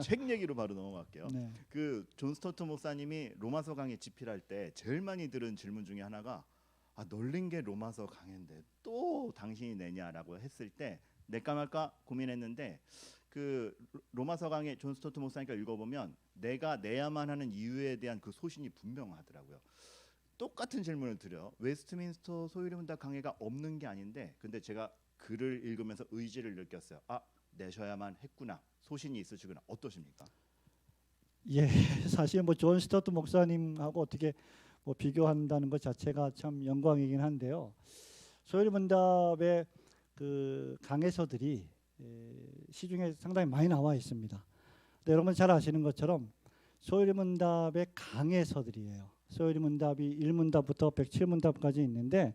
책 얘기로 바로 넘어갈게요. 네. 그 존 스토트 목사님이 로마서 강해 집필할 때 제일 많이 들은 질문 중에 하나가 널린 게 로마서 강해인데 또 당신이 내냐라고 했을 때 낼까 말까 고민했는데 그 로마서 강해 존 스토트 목사님과 읽어보면 내가 내야만 하는 이유에 대한 그 소신이 분명하더라고요. 똑같은 질문을 드려. 웨스트민스터 소유리문답 강해가 없는 게 아닌데 근데 제가 글을 읽으면서 의지를 느꼈어요. 내셔야만 했구나. 소신이 있으시구나. 어떠십니까? 예, 사실 뭐 존 스토트 목사님하고 어떻게 뭐 비교한다는 것 자체가 참 영광이긴 한데요. 소요리문답의 그 강해서들이 시중에 상당히 많이 나와 있습니다. 근데 여러분 잘 아시는 것처럼 소요리문답의 강해서들이에요. 소요리문답이 1문답부터 107문답까지 있는데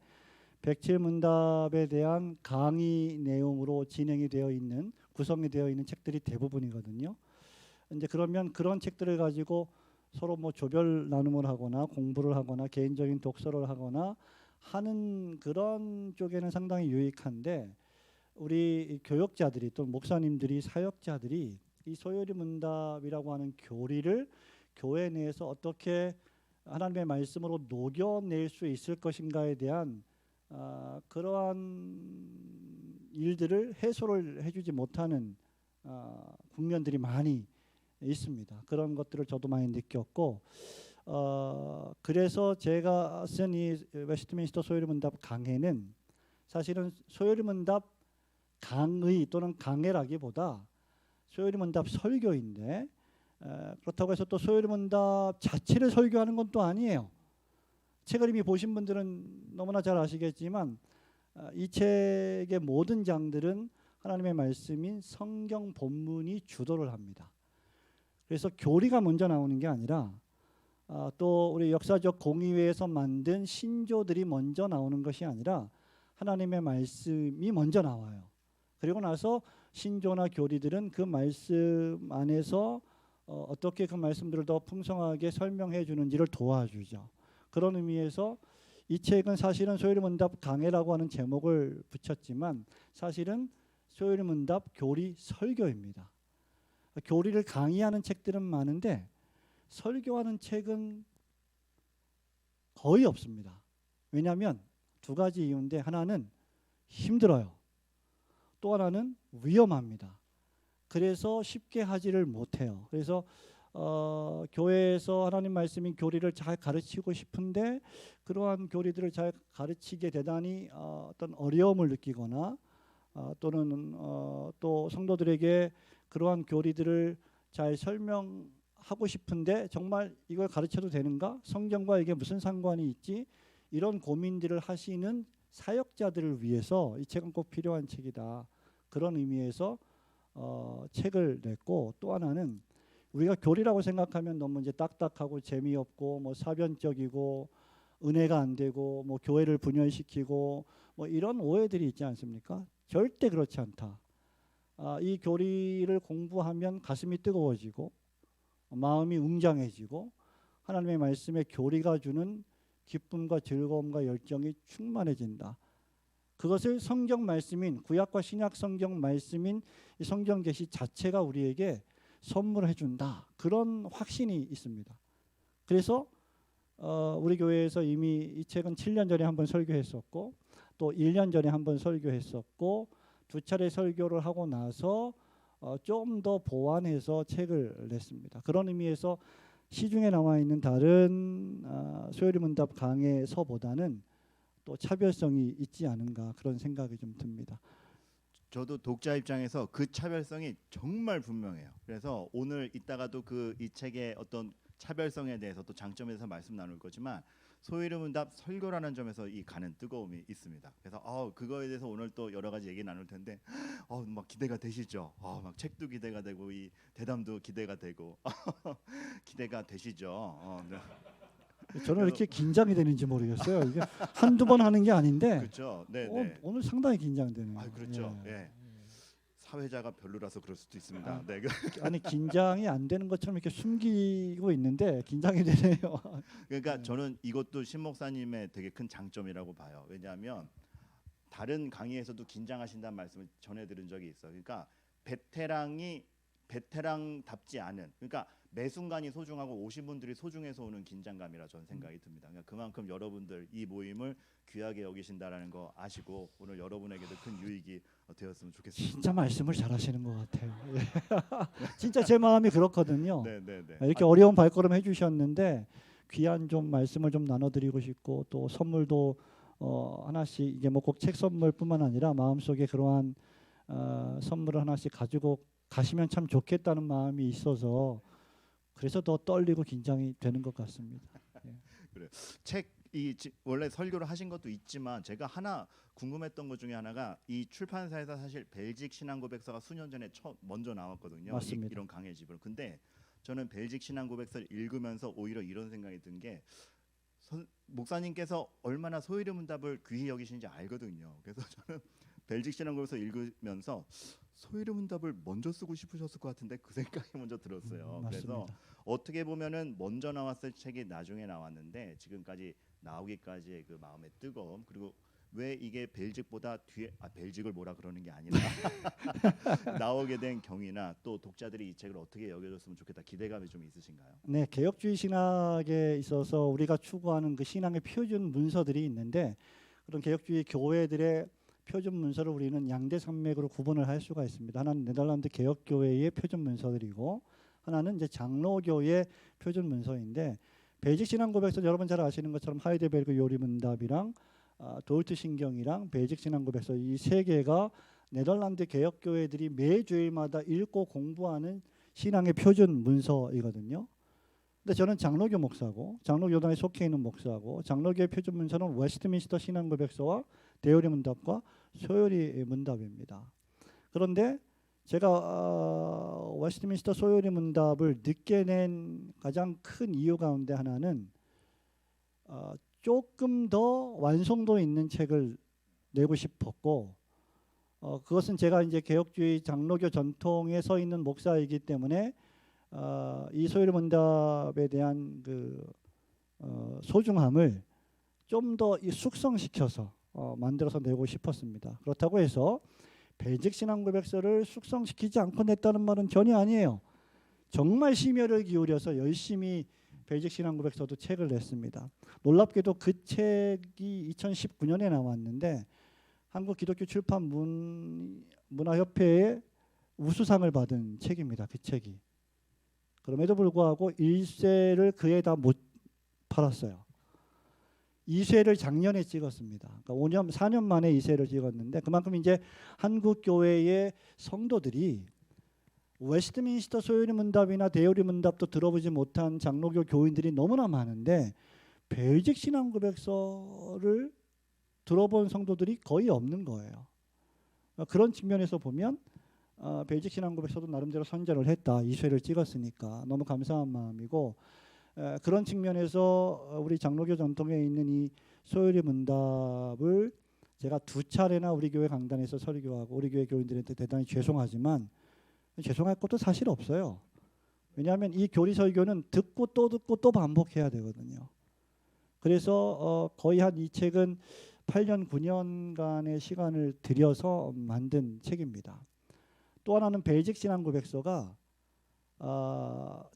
107문답에 대한 강의 내용으로 진행이 되어 있는 구성이 되어 있는 책들이 대부분이거든요. 이제 그러면 그런 책들을 가지고 서로 뭐 조별 나눔을 하거나 공부를 하거나 개인적인 독서를 하거나 하는 그런 쪽에는 상당히 유익한데 우리 교역자들이 또 목사님들이 사역자들이 이 소요리 문답이라고 하는 교리를 교회 내에서 어떻게 하나님의 말씀으로 녹여낼 수 있을 것인가에 대한 그러한 일들을 해소를 해주지 못하는 국면들이 많이 있습니다. 그런 것들을 저도 많이 느꼈고 그래서 제가 쓴 이 웨스트민스터 소요리 문답 강해는 사실은 소요리 문답 강의 또는 강해라기보다 소요리 문답 설교인데 그렇다고 해서 또 소요리 문답 자체를 설교하는 건 또 아니에요. 책을 이미 보신 분들은 너무나 잘 아시겠지만 이 책의 모든 장들은 하나님의 말씀인 성경 본문이 주도를 합니다. 그래서 교리가 먼저 나오는 게 아니라 또 우리 역사적 공의회에서 만든 신조들이 먼저 나오는 것이 아니라 하나님의 말씀이 먼저 나와요. 그리고 나서 신조나 교리들은 그 말씀 안에서 어떻게 그 말씀들을 더 풍성하게 설명해 주는지를 도와주죠. 그런 의미에서 이 책은 사실은 소요리 문답 강해라고 하는 제목을 붙였지만 사실은 소요리 문답 교리 설교입니다. 교리를 강의하는 책들은 많은데 설교하는 책은 거의 없습니다. 왜냐하면 두 가지 이유인데 하나는 힘들어요. 또 하나는 위험합니다. 그래서 쉽게 하지를 못해요. 그래서 교회에서 하나님 말씀인 교리를 잘 가르치고 싶은데 그러한 교리들을 잘 가르치게 되다니 어떤 어려움을 느끼거나 또는 또 성도들에게 그러한 교리들을 잘 설명하고 싶은데 정말 이걸 가르쳐도 되는가? 성경과 이게 무슨 상관이 있지? 이런 고민들을 하시는 사역자들을 위해서 이 책은 꼭 필요한 책이다. 그런 의미에서 책을 냈고 또 하나는 우리가 교리라고 생각하면 너무 이제 딱딱하고 재미없고 뭐 사변적이고 은혜가 안 되고 뭐 교회를 분열시키고 뭐 이런 오해들이 있지 않습니까? 절대 그렇지 않다. 이 교리를 공부하면 가슴이 뜨거워지고 마음이 웅장해지고 하나님의 말씀의 교리가 주는 기쁨과 즐거움과 열정이 충만해진다. 그것을 성경 말씀인 구약과 신약 성경 말씀인 이 성경 계시 자체가 우리에게 선물해 준다. 그런 확신이 있습니다. 그래서 우리 교회에서 이미 이 책은 7년 전에 한번 설교했었고 또 1년 전에 한번 설교했었고 두 차례 설교를 하고 나서 좀 더 보완해서 책을 냈습니다. 그런 의미에서 시중에 나와 있는 다른 소요리 문답 강해서보다는 또 차별성이 있지 않은가 그런 생각이 좀 듭니다. 저도 독자 입장에서 그 차별성이 정말 분명해요. 그래서 오늘 이따가도 이 책의 어떤 차별성에 대해서 또 장점에 대해서 말씀 나눌 거지만 소요리 문답 설교라는 점에서 이 가는 뜨거움이 있습니다. 그래서 그거에 대해서 오늘 또 여러 가지 얘기 나눌 텐데 막 기대가 되시죠? 막 책도 기대가 되고 이 대담도 기대가 되고 기대가 되시죠? 네. 저는 왜 이렇게 긴장이 되는지 모르겠어요. 이게 한두 번 하는 게 아닌데 그렇죠. 네. 오늘 상당히 긴장되네요. 그렇죠. 예. 예. 사회자가 별로라서 그럴 수도 있습니다. 네. 아니 긴장이 안 되는 것처럼 이렇게 숨기고 있는데 긴장이 되네요. 그러니까 저는 이것도 신 목사님의 되게 큰 장점이라고 봐요. 왜냐하면 다른 강의에서도 긴장하신다는 말씀을 전해 들은 적이 있어요. 그러니까 베테랑이 베테랑답지 않은, 그러니까 매 순간이 소중하고 오신 분들이 소중해서 오는 긴장감이라 저는 생각이 듭니다. 그러니까 그만큼 여러분들 이 모임을 귀하게 여기신다라는 거 아시고 오늘 여러분에게도 큰 유익이 되었으면 좋겠습니다. 진짜 말씀을 잘하시는 것 같아요. 예. 진짜 제 마음이 그렇거든요. 네네네. 이렇게 어려운 발걸음 해주셨는데 귀한 좀 말씀을 좀 나눠드리고 싶고 또 선물도 하나씩 이게 뭐 꼭 책 선물뿐만 아니라 마음속에 그러한 선물을 하나씩 가지고 가시면 참 좋겠다는 마음이 있어서 그래서 더 떨리고 긴장이 되는 것 같습니다. 책이 원래 설교를 하신 것도 있지만 제가 하나 궁금했던 것 중에 하나가 이 출판사에서 사실 벨직 신앙고백서가 수년 전에 먼저 나왔거든요. 맞습니다. 이런 강의 집을. 근데 저는 벨직 신앙고백서를 읽으면서 오히려 이런 생각이 든 게 목사님께서 얼마나 소요리 문답을 귀히 여기시는지 알거든요. 그래서 저는 벨직 신앙고백서 읽으면서 소요리 문답을 먼저 쓰고 싶으셨을 것 같은데 그 생각이 먼저 들었어요. 그래서 어떻게 보면은 먼저 나왔을 책이 나중에 나왔는데 지금까지 나오기까지의 그 마음의 뜨거움, 그리고 왜 이게 벨직보다 뒤에 벨직을 뭐라 그러는 게 아니라 나오게 된 경위나 또 독자들이 이 책을 어떻게 여겨줬으면 좋겠다 기대감이 좀 있으신가요? 네, 개혁주의 신학에 있어서 우리가 추구하는 그 신앙의 표준 문서들이 있는데 그런 개혁주의 교회들의 표준 문서를 우리는 양대 산맥으로 구분을 할 수가 있습니다. 하나는 네덜란드 개혁교회의 표준 문서들이고 하나는 이제 장로교의 표준 문서인데 벨직 신앙고백서 여러분 잘 아시는 것처럼 하이데베르그 요리문답이랑 도울트 신경이랑 벨직 신앙고백서 이 세 개가 네덜란드 개혁교회들이 매 주일마다 읽고 공부하는 신앙의 표준 문서이거든요. 근데 저는 장로교 목사고 장로교단에 속해 있는 목사고 장로교의 표준 문서는 웨스트민스터 신앙고백서와 대요리 문답과 소요리 문답입니다. 그런데 제가 웨스트민스터 소요리 문답을 늦게 낸 가장 큰 이유 가운데 하나는 조금 더 완성도 있는 책을 내고 싶었고 그것은 제가 이제 개혁주의 장로교 전통에 서 있는 목사이기 때문에 이 소요리 문답에 대한 그 소중함을 좀 더 숙성시켜서 만들어서 내고 싶었습니다. 그렇다고 해서 벨직 신앙고백서를 숙성시키지 않고 냈다는 말은 전혀 아니에요. 정말 심혈을 기울여서 열심히 벨직 신앙고백서도 책을 냈습니다. 놀랍게도 그 책이 2019년에 나왔는데 한국 기독교 출판 문화협회의 우수상을 받은 책입니다. 그 책이. 그럼에도 불구하고 1쇄를 그에 다 못 팔았어요. 2쇄를 작년에 찍었습니다. 그러니까 4년 만에 2쇄를 찍었는데 그만큼 이제 한국 교회의 성도들이 웨스트민스터 소요리 문답이나 대요리 문답도 들어보지 못한 장로교 교인들이 너무나 많은데 벨직 신앙고백서를 들어본 성도들이 거의 없는 거예요. 그런 측면에서 보면 벨직 신앙고백서도 나름대로 선전을 했다. 2쇄를 찍었으니까 너무 감사한 마음이고 그런 측면에서 우리 장로교 전통에 있는 이 소요리 문답을 제가 2차례나 우리 교회 강단에서 설교하고 우리 교회 교인들한테 대단히 죄송하지만 죄송할 것도 사실 없어요. 왜냐하면 이 교리 설교는 듣고 또 반복해야 되거든요. 그래서 거의 한 이 책은 8년 9년간의 시간을 들여서 만든 책입니다. 또 하나는 벨직 신앙고백서가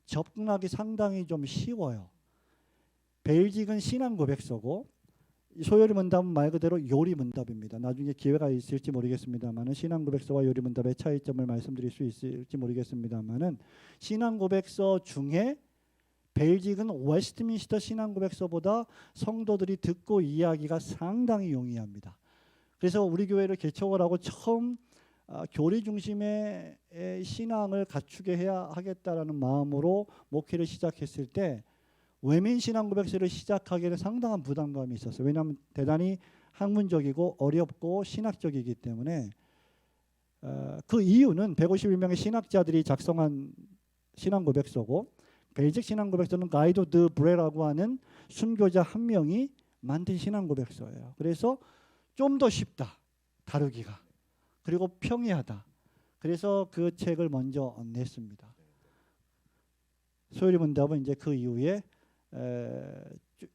접근하기 상당히 좀 쉬워요. 벨직은 신앙고백서고 소요리 문답은 말 그대로 요리 문답입니다. 나중에 기회가 있을지 모르겠습니다만은 신앙고백서와 요리 문답의 차이점을 말씀드릴 수 있을지 모르겠습니다만은 신앙고백서 중에 벨직은 웨스트민스터 신앙고백서보다 성도들이 듣고 이해하기가 상당히 용이합니다. 그래서 우리 교회를 개척을 하고 처음 교리 중심의 신앙을 갖추게 해야 하겠다라는 마음으로 목회를 시작했을 때 외민 신앙고백서를 시작하기에는 상당한 부담감이 있었어요. 왜냐하면 대단히 학문적이고 어렵고 신학적이기 때문에 그 이유는 151명의 신학자들이 작성한 신앙고백서고 벨직 신앙고백서는 가이도 드 브레라고 하는 순교자 한 명이 만든 신앙고백서예요. 그래서 좀 더 쉽다. 다루기가. 그리고 평이하다. 그래서 그 책을 먼저 냈습니다. 소요리 문답은 이제 그 이후에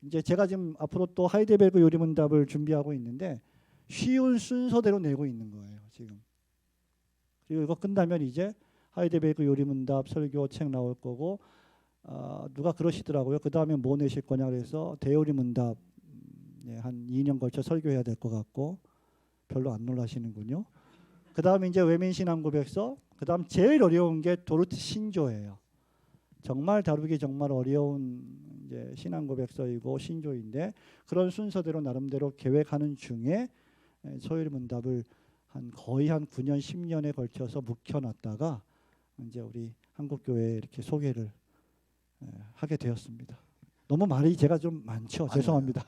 이제 제가 지금 앞으로 또 하이데베르그 요리 문답을 준비하고 있는데 쉬운 순서대로 내고 있는 거예요, 지금. 그리고 이거 끝나면 이제 하이데베르크 요리문답 설교 책 나올 거고 누가 그러시더라고요. 그 다음에 뭐 내실 거냐 그래서 대요리문답 한 2년 걸쳐 설교해야 될 것 같고 별로 안 놀라시는군요. 그 다음에 이제 외면신앙고백서, 그 다음 제일 어려운 게 도르트 신조예요. 정말 다루기 정말 어려운 이제 신앙고백서이고 신조인데 그런 순서대로 나름대로 계획하는 중에 소요리문답을 거의 한 9년 10년에 걸쳐서 묵혀놨다가 이제 우리 한국교회에 이렇게 소개를 하게 되었습니다. 너무 말이 제가 좀 많죠. 죄송합니다.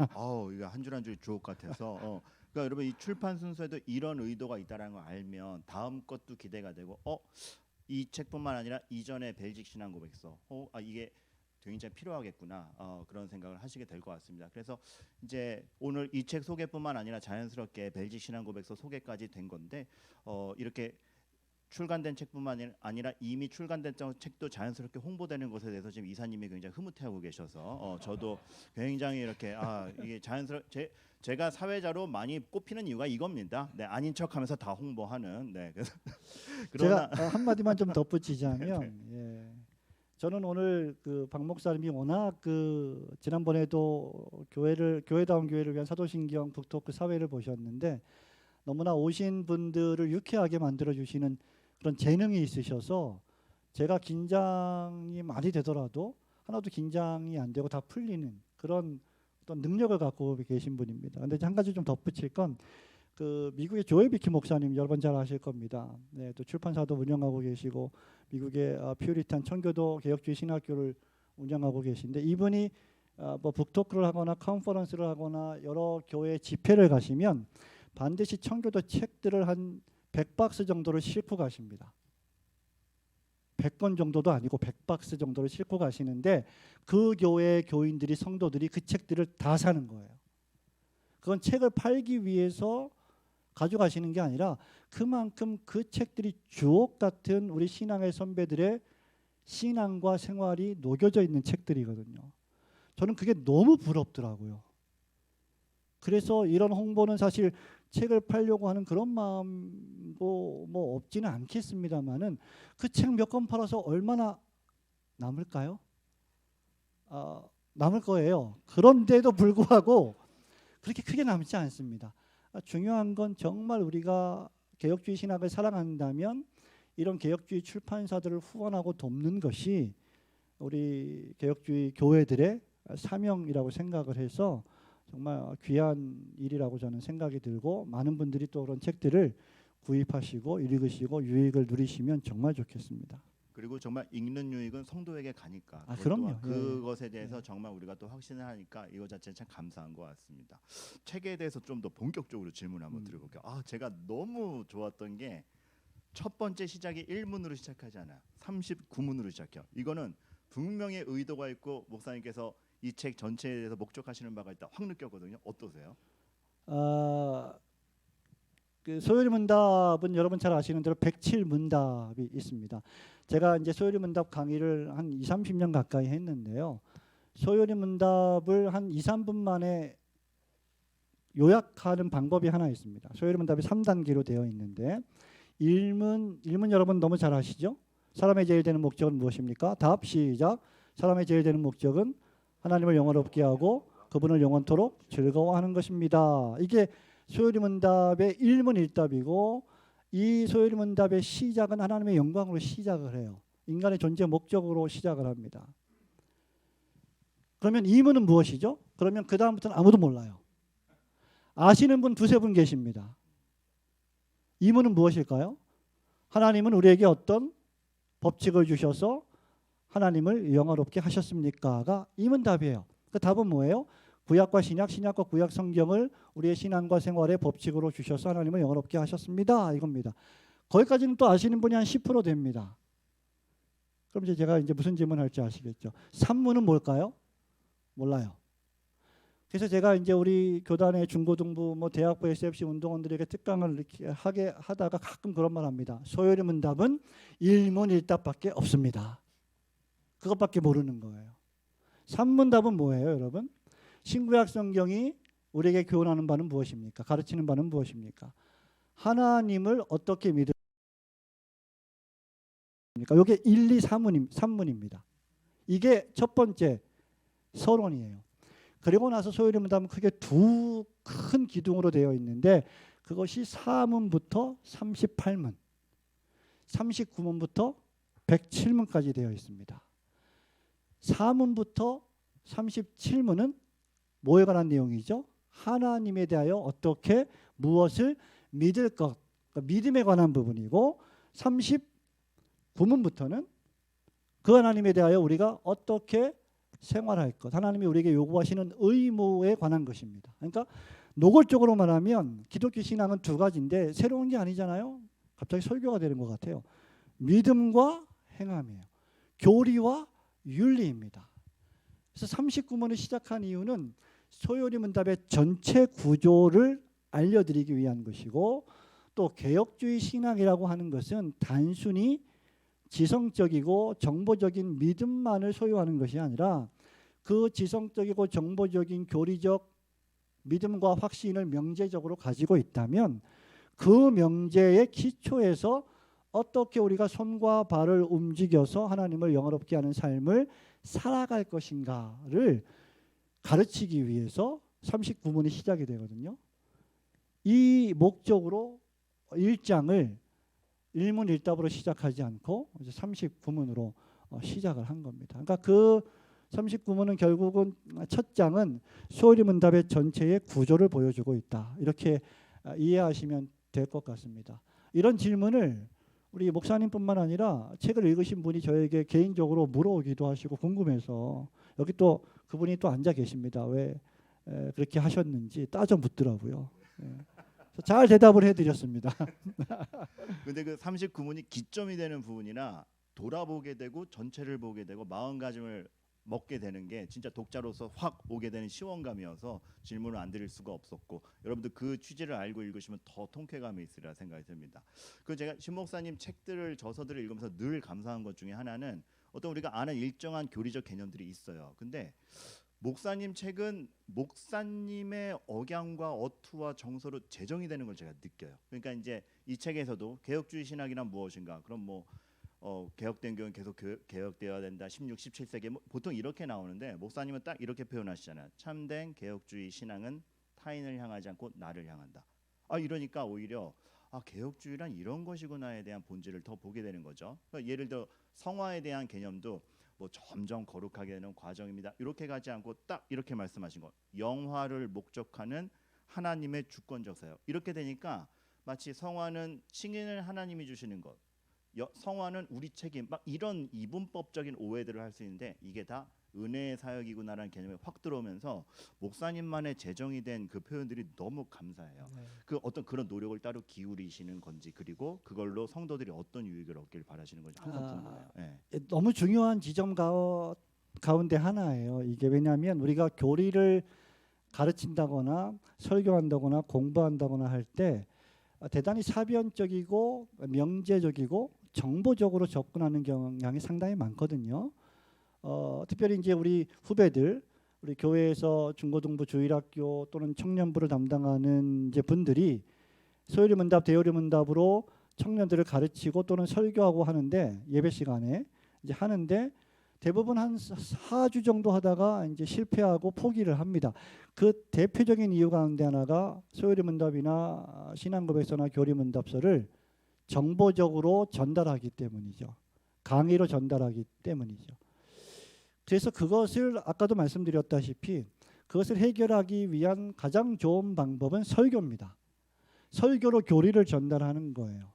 이거 한 줄 한 줄 주옥 같아서. 그러니까 여러분 이 출판 순서에도 이런 의도가 있다라는 걸 알면 다음 것도 기대가 되고, 이 책뿐만 아니라 이전에 벨직 신앙 고백서, 이게 굉장히 필요하겠구나 그런 생각을 하시게 될 것 같습니다. 그래서 이제 오늘 이 책 소개뿐만 아니라 자연스럽게 벨직 신앙 고백서 소개까지 된 건데 이렇게 출간된 책뿐만 아니라 이미 출간된 책도 자연스럽게 홍보되는 것에 대해서 지금 이사님이 굉장히 흐뭇해하고 계셔서 저도 굉장히 이렇게 이게 제가 사회자로 많이 꼽히는 이유가 이겁니다. 네, 아닌 척하면서 다 홍보하는. 네, 그래서 제가 한마디만 좀 덧붙이자면, 저는 오늘 그 박 목사님이 워낙 지난번에도 교회다운 교회를 위한 사도신경 북토크 사회를 보셨는데 너무나 오신 분들을 유쾌하게 만들어 주시는 그런 재능이 있으셔서 제가 긴장이 많이 되더라도 하나도 긴장이 안 되고 다 풀리는 그런 어떤 능력을 갖고 계신 분입니다. 근데 한 가지 좀 덧붙일 건 미국의 조엘 비키 목사님 여러분 잘 아실 겁니다. 네, 또 출판사도 운영하고 계시고 미국의 퓨리탄 청교도 개혁주의 신학교를 운영하고 계신데 이분이 뭐 북토크를 하거나 컨퍼런스를 하거나 여러 교회 집회를 가시면 반드시 청교도 책들을 한 100박스 정도를 싣고 가십니다. 100권 정도도 아니고 100박스 정도를 싣고 가시는데 그 교회 교인들이 성도들이 그 책들을 다 사는 거예요. 그건 책을 팔기 위해서 가져가시는 게 아니라 그만큼 그 책들이 주옥 같은 우리 신앙의 선배들의 신앙과 생활이 녹여져 있는 책들이거든요. 저는 그게 너무 부럽더라고요. 그래서 이런 홍보는 사실 책을 팔려고 하는 그런 마음도 뭐 없지는 않겠습니다만은 그 책 몇 권 팔아서 얼마나 남을까요? 남을 거예요. 그런데도 불구하고 그렇게 크게 남지 않습니다. 중요한 건 정말 우리가 개혁주의 신학을 사랑한다면 이런 개혁주의 출판사들을 후원하고 돕는 것이 우리 개혁주의 교회들의 사명이라고 생각을 해서 정말 귀한 일이라고 저는 생각이 들고 많은 분들이 또 그런 책들을 구입하시고 읽으시고 유익을 누리시면 정말 좋겠습니다. 그리고 정말 읽는 유익은 성도에게 가니까 그럼요. 그것에 대해서 정말 우리가 또 확신을 하니까 이거 자체는 참 감사한 것 같습니다. 책에 대해서 좀 더 본격적으로 질문 한번 드려볼게요. 제가 너무 좋았던 게 첫 번째 시작이 1문으로 시작하잖아요. 39문으로 시작해요. 이거는 분명히 의도가 있고 목사님께서 이 책 전체에 대해서 목적하시는 바가 있다 확 느꼈거든요. 어떠세요? 그 소요리문답은 여러분 잘 아시는 대로 107문답이 있습니다. 제가 이제 소요리문답 강의를 한 20-30년 가까이 했는데요. 소요리문답을 한 2-3분 만에 요약하는 방법이 하나 있습니다. 소요리문답이 3단계로 되어 있는데 1문 여러분 너무 잘 아시죠? 사람의 제일 되는 목적은 무엇입니까? 답 시작. 사람의 제일 되는 목적은 하나님을 영원롭게 하고 그분을 영원토록 즐거워하는 것입니다. 이게 소요리문답의 1문 1답이고 이 소요리문답의 시작은 하나님의 영광으로 시작을 해요. 인간의 존재 목적으로 시작을 합니다. 그러면 2문은 무엇이죠? 그러면 그 다음부터는 아무도 몰라요. 아시는 분 2-3분 계십니다. 2문은 무엇일까요? 하나님은 우리에게 어떤 법칙을 주셔서 하나님을 영화롭게 하셨습니까가 2문 답이에요. 그 답은 뭐예요? 구약과 신약, 신약과 구약 성경을 우리의 신앙과 생활의 법칙으로 주셔서 하나님을 영화롭게 하셨습니다. 이겁니다. 거기까지는 또 아시는 분이 한 10% 됩니다. 그럼 이제 제가 무슨 질문할지 아시겠죠? 3문은 뭘까요? 몰라요. 그래서 제가 이제 우리 교단의 중고등부, 대학부 SFC 운동원들에게 특강을 이렇게 하게 하다가 가끔 그런 말 합니다. 소요리문답은 1문 1답밖에 없습니다. 그것밖에 모르는 거예요. 3문 답은 뭐예요, 여러분? 신구약 성경이 우리에게 교훈하는 바는 무엇입니까? 가르치는 바는 무엇입니까? 하나님을 어떻게 믿으면 그러니까 이게 1, 2, 3문입니다. 이게 첫 번째 서론이에요. 그리고 나서 소요리 문답은 크게 두 큰 기둥으로 되어 있는데 그것이 4문부터 38문, 39문부터 107문까지 되어 있습니다. 4문부터 37문은 뭐에 관한 내용이죠? 하나님에 대하여 어떻게 무엇을 믿을 것, 그러니까 믿음에 관한 부분이고 39문부터는 그 하나님에 대하여 우리가 어떻게 생활할 것, 하나님이 우리에게 요구하시는 의무에 관한 것입니다. 그러니까 노골적으로 말하면 기독교 신앙은 두 가지인데 새로운 게 아니잖아요. 갑자기 설교가 되는 것 같아요. 믿음과 행함이에요. 교리와 윤리입니다. 그래서 39문을 시작한 이유는 소요리 문답의 전체 구조를 알려드리기 위한 것이고 또 개혁주의 신앙이라고 하는 것은 단순히 지성적이고 정보적인 믿음만을 소유하는 것이 아니라 그 지성적이고 정보적인 교리적 믿음과 확신을 명제적으로 가지고 있다면 그 명제의 기초에서 어떻게 우리가 손과 발을 움직여서 하나님을 영화롭게 하는 삶을 살아갈 것인가를 가르치기 위해서 39문이 시작이 되거든요. 이 목적으로 1장을 1문 1답으로 시작하지 않고 이제 39문으로 시작을 한 겁니다. 그러니까 그 39문은 결국은 첫 장은 소요리 문답의 전체의 구조를 보여주고 있다. 이렇게 이해하시면 될 것 같습니다. 이런 질문을 우리 목사님뿐만 아니라 책을 읽으신 분이 저에게 개인적으로 물어오기도 하시고 궁금해서 여기 또 그분이 또 앉아 계십니다. 왜 그렇게 하셨는지 따져 묻더라고요. 잘 대답을 해드렸습니다. 근데 그 39문이 기점이 되는 부분이나 돌아보게 되고 전체를 보게 되고 마음가짐을 먹게 되는 게 진짜 독자로서 확 오게 되는 시원감이어서 질문을 안 드릴 수가 없었고 여러분들 그 취지를 알고 읽으시면 더 통쾌감이 있으리라 생각이 듭니다. 그 제가 신 목사님 책들을 저서들을 읽으면서 늘 감사한 것 중에 하나는 어떤 우리가 아는 일정한 교리적 개념들이 있어요. 근데 목사님 책은 목사님의 억양과 어투와 정서로 제정이 되는 걸 제가 느껴요. 그러니까 이제 이 책에서도 개혁주의 신학이란 무엇인가? 그럼 뭐 개혁된 교회는 계속 개혁되어야 된다. 16, 17세기 뭐 보통 이렇게 나오는데 목사님은 딱 이렇게 표현하시잖아요. 참된 개혁주의 신앙은 타인을 향하지 않고 나를 향한다. 이러니까 오히려 개혁주의란 이런 것이구나에 대한 본질을 더 보게 되는 거죠. 그러니까 예를 들어 성화에 대한 개념도 뭐 점점 거룩하게 되는 과정입니다. 이렇게 가지 않고 딱 이렇게 말씀하신 것. 영화를 목적하는 하나님의 주권적 사역. 이렇게 되니까 마치 성화는 칭의를 하나님이 주시는 것. 성화는 우리 책임. 막 이런 이분법적인 오해들을 할 수 있는데 이게 다 은혜의 사역이구나라는 개념이 확 들어오면서 목사님만의 제정이 된 그 표현들이 너무 감사해요. 네. 그 어떤 그런 노력을 따로 기울이시는 건지 그리고 그걸로 성도들이 어떤 유익을 얻길 바라시는 건지 항상 궁금해요. 네. 너무 중요한 지점 가운데 하나예요. 이게 왜냐하면 우리가 교리를 가르친다거나 설교한다거나 공부한다거나 할 때 대단히 사변적이고 명제적이고 정보적으로 접근하는 경향이 상당히 많거든요. 특별히 이제 우리 후배들, 우리 교회에서 중고등부 주일학교 또는 청년부를 담당하는 이제 분들이 소요리 문답, 대요리 문답으로 청년들을 가르치고 또는 설교하고 하는데 예배 시간에 이제 하는데 대부분 한 4주 정도 하다가 이제 실패하고 포기를 합니다. 그 대표적인 이유 가운데 하나가 소요리 문답이나 신앙고백서나 교리 문답서를 정보적으로 전달하기 때문이죠. 강의로 전달하기 때문이죠. 그래서 그것을 아까도 말씀드렸다시피 그것을 해결하기 위한 가장 좋은 방법은 설교입니다. 설교로 교리를 전달하는 거예요.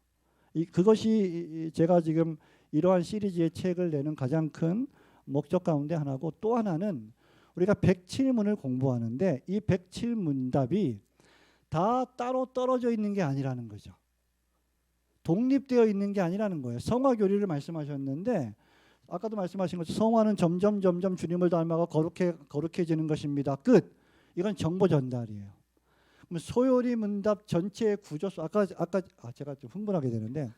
그것이 제가 지금 이러한 시리즈의 책을 내는 가장 큰 목적 가운데 하나고 또 하나는 우리가 107문을 공부하는데 이 107문답이 다 따로 떨어져 있는 게 아니라는 거죠. 독립되어 있는 게 아니라는 거예요. 성화 교리를 말씀하셨는데 아까도 말씀하신 것처럼 성화는 점점 주님을 닮아가 거룩해지는 것입니다. 끝. 이건 정보 전달이에요. 그럼 소요리 문답 전체의 구조서 아까 제가 좀 흥분하게 되는데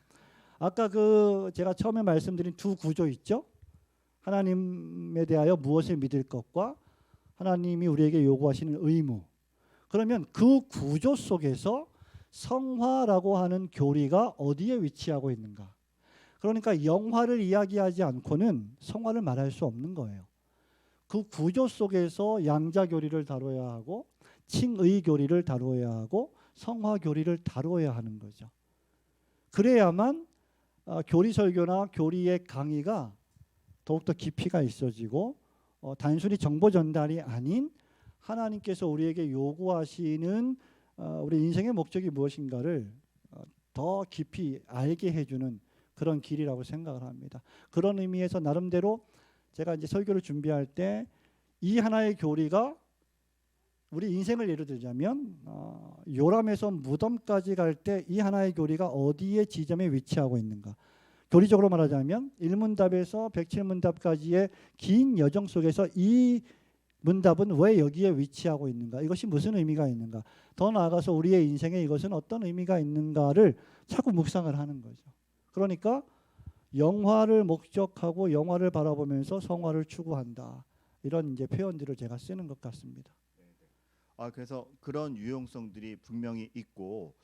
아까 그 제가 처음에 말씀드린 두 구조 있죠? 하나님에 대하여 무엇을 믿을 것과 하나님이 우리에게 요구하시는 의무. 그러면 그 구조 속에서 성화라고 하는 교리가 어디에 위치하고 있는가? 그러니까 영화를 이야기하지 않고는 성화를 말할 수 없는 거예요. 그 구조 속에서 양자 교리를 다뤄야 하고 칭의 교리를 다뤄야 하고 성화 교리를 다뤄야 하는 거죠. 그래야만 교리 설교나 교리의 강의가 더욱더 깊이가 있어지고 단순히 정보 전달이 아닌 하나님께서 우리에게 요구하시는 우리 인생의 목적이 무엇인가를 더 깊이 알게 해주는 그런 길이라고 생각을 합니다. 그런 의미에서 나름대로 제가 이제 설교를 준비할 때 이 하나의 교리가 우리 인생을 예를 들자면 요람에서 무덤까지 갈 때 이 하나의 교리가 어디에 지점에 위치하고 있는가. 교리적으로 말하자면 1문답에서 107문답까지의 긴 여정 속에서 이 문답은 왜 여기에 위치하고 있는가. 이것이 무슨 의미가 있는가. 더 나아가서 우리의 인생에 이것은 어떤 의미가 있는가를 자꾸 묵상을 하는 거죠. 그러니까 영화를 목적하고 영화를 바라보면서 성화를 추구한다. 이런 이제 표현들을 제가 쓰는 것 같습니다. 그래서 그런 유용성들이 분명히 있고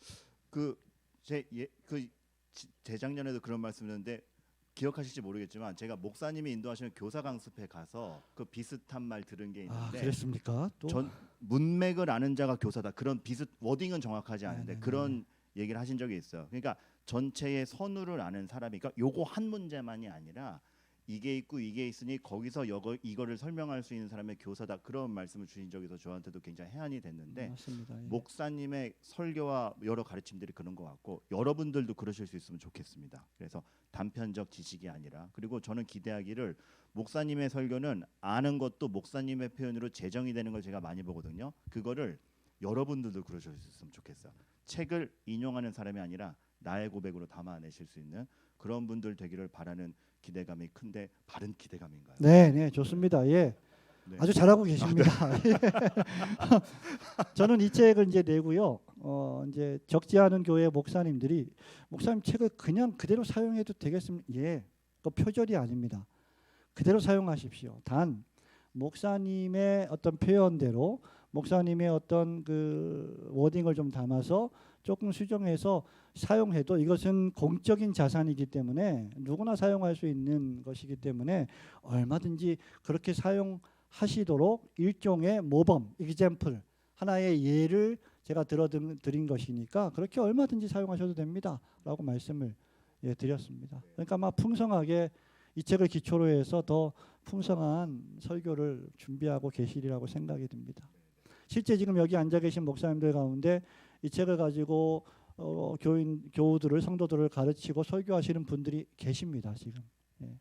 재작년에도 그런 말씀드렸는데 기억하실지 모르겠지만 제가 목사님이 인도하시는 교사 강습회 가서 그 비슷한 말 들은 게 있는데 그랬습니까? 또 전 문맥을 아는 자가 교사다. 그런 워딩은 정확하지 않은데 네네네. 그런 얘기를 하신 적이 있어요. 그러니까 전체의 선우를 아는 사람이 그러니까 요거 한 문제만이 아니라 이게 있고 이게 있으니 거기서 이거를 설명할 수 있는 사람의 교사다. 그런 말씀을 주신 적이 있어서 저한테도 굉장히 해안이 됐는데 맞습니다. 예. 목사님의 설교와 여러 가르침들이 그런 것 같고 여러분들도 그러실 수 있으면 좋겠습니다. 그래서 단편적 지식이 아니라 그리고 저는 기대하기를 목사님의 설교는 아는 것도 목사님의 표현으로 재정이 되는 걸 제가 많이 보거든요. 그거를 여러분들도 그러실 수 있으면 좋겠어요. 책을 인용하는 사람이 아니라 나의 고백으로 담아내실 수 있는 그런 분들 되기를 바라는 기대감이 큰데 바른 기대감인가요? 네, 좋습니다. 예. 네. 아주 잘하고 계십니다. 예. 저는 이 책을 이제 내고요. 이제 적지 않은 교회 목사님들이 목사님 책을 그냥 그대로 사용해도 되겠습니까? 예. 그 표절이 아닙니다. 그대로 사용하십시오. 단 목사님의 어떤 표현대로 목사님의 어떤 그 워딩을 좀 담아서 조금 수정해서 사용해도 이것은 공적인 자산이기 때문에 누구나 사용할 수 있는 것이기 때문에 얼마든지 그렇게 사용하시도록 일종의 모범, example, 하나의 예를 제가 들어드린 것이니까 그렇게 얼마든지 사용하셔도 됩니다라고 말씀을 드렸습니다. 그러니까 막 풍성하게 이 책을 기초로 해서 더 풍성한 설교를 준비하고 계시리라고 생각이 듭니다. 실제 지금 여기 앉아 계신 목사님들 가운데 이 책을 가지고 교우들을 성도들을 가르치고 설교하시는 분들이 계십니다. 지금. 예.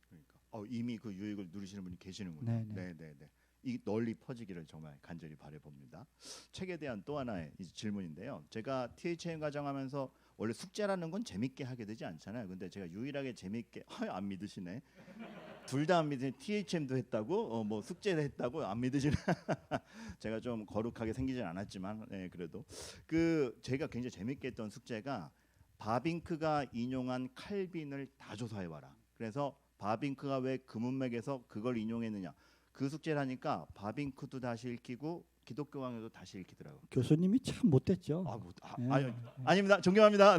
그러니까 이미 그 유익을 누리시는 분이 계시는군요. 네네. 이 널리 퍼지기를 정말 간절히 바라봅니다. 책에 대한 또 하나의 질문인데요. 제가 THM 과정하면서 원래 숙제라는 건 재밌게 하게 되지 않잖아요. 근데 제가 유일하게 재밌게 안 믿으시네. 둘 다 안 믿으시네. THM도 했다고 뭐 숙제를 했다고 안 믿으시네. 제가 좀 거룩하게 생기진 않았지만 그래도 제가 굉장히 재밌게 했던 숙제가 바빙크가 인용한 칼빈을 다 조사해 와라. 그래서 바빙크가 왜 그 문맥에서 그걸 인용했느냐. 그 숙제를 하니까 바빙크도 다시 읽히고 기독교 강요도 다시 읽히더라고요. 교수님이 참 못됐죠. 아닙니다. 존경합니다.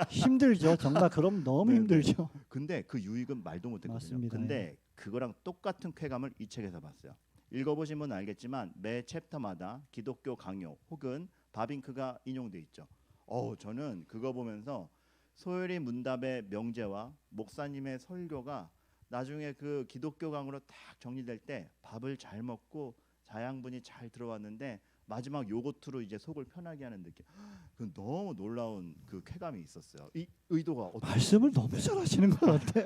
힘들죠. 정말 그럼 너무 힘들죠. 근데 그 유익은 말도 못했거든요. 맞습니다. 근데 그거랑 똑같은 쾌감을 이 책에서 봤어요. 읽어보신 분은 알겠지만 매 챕터마다 기독교 강요 혹은 바빙크가 인용돼 있죠. 저는 그거 보면서 소요리 문답의 명제와 목사님의 설교가 나중에 그 기독교 강으로 딱 정리될 때 밥을 잘 먹고 자양분이 잘 들어왔는데 마지막 요거트로 이제 속을 편하게 하는 느낌. 그 너무 놀라운 그 쾌감이 있었어요. 이 의도가 말씀을 너무 잘하시는 것 같아.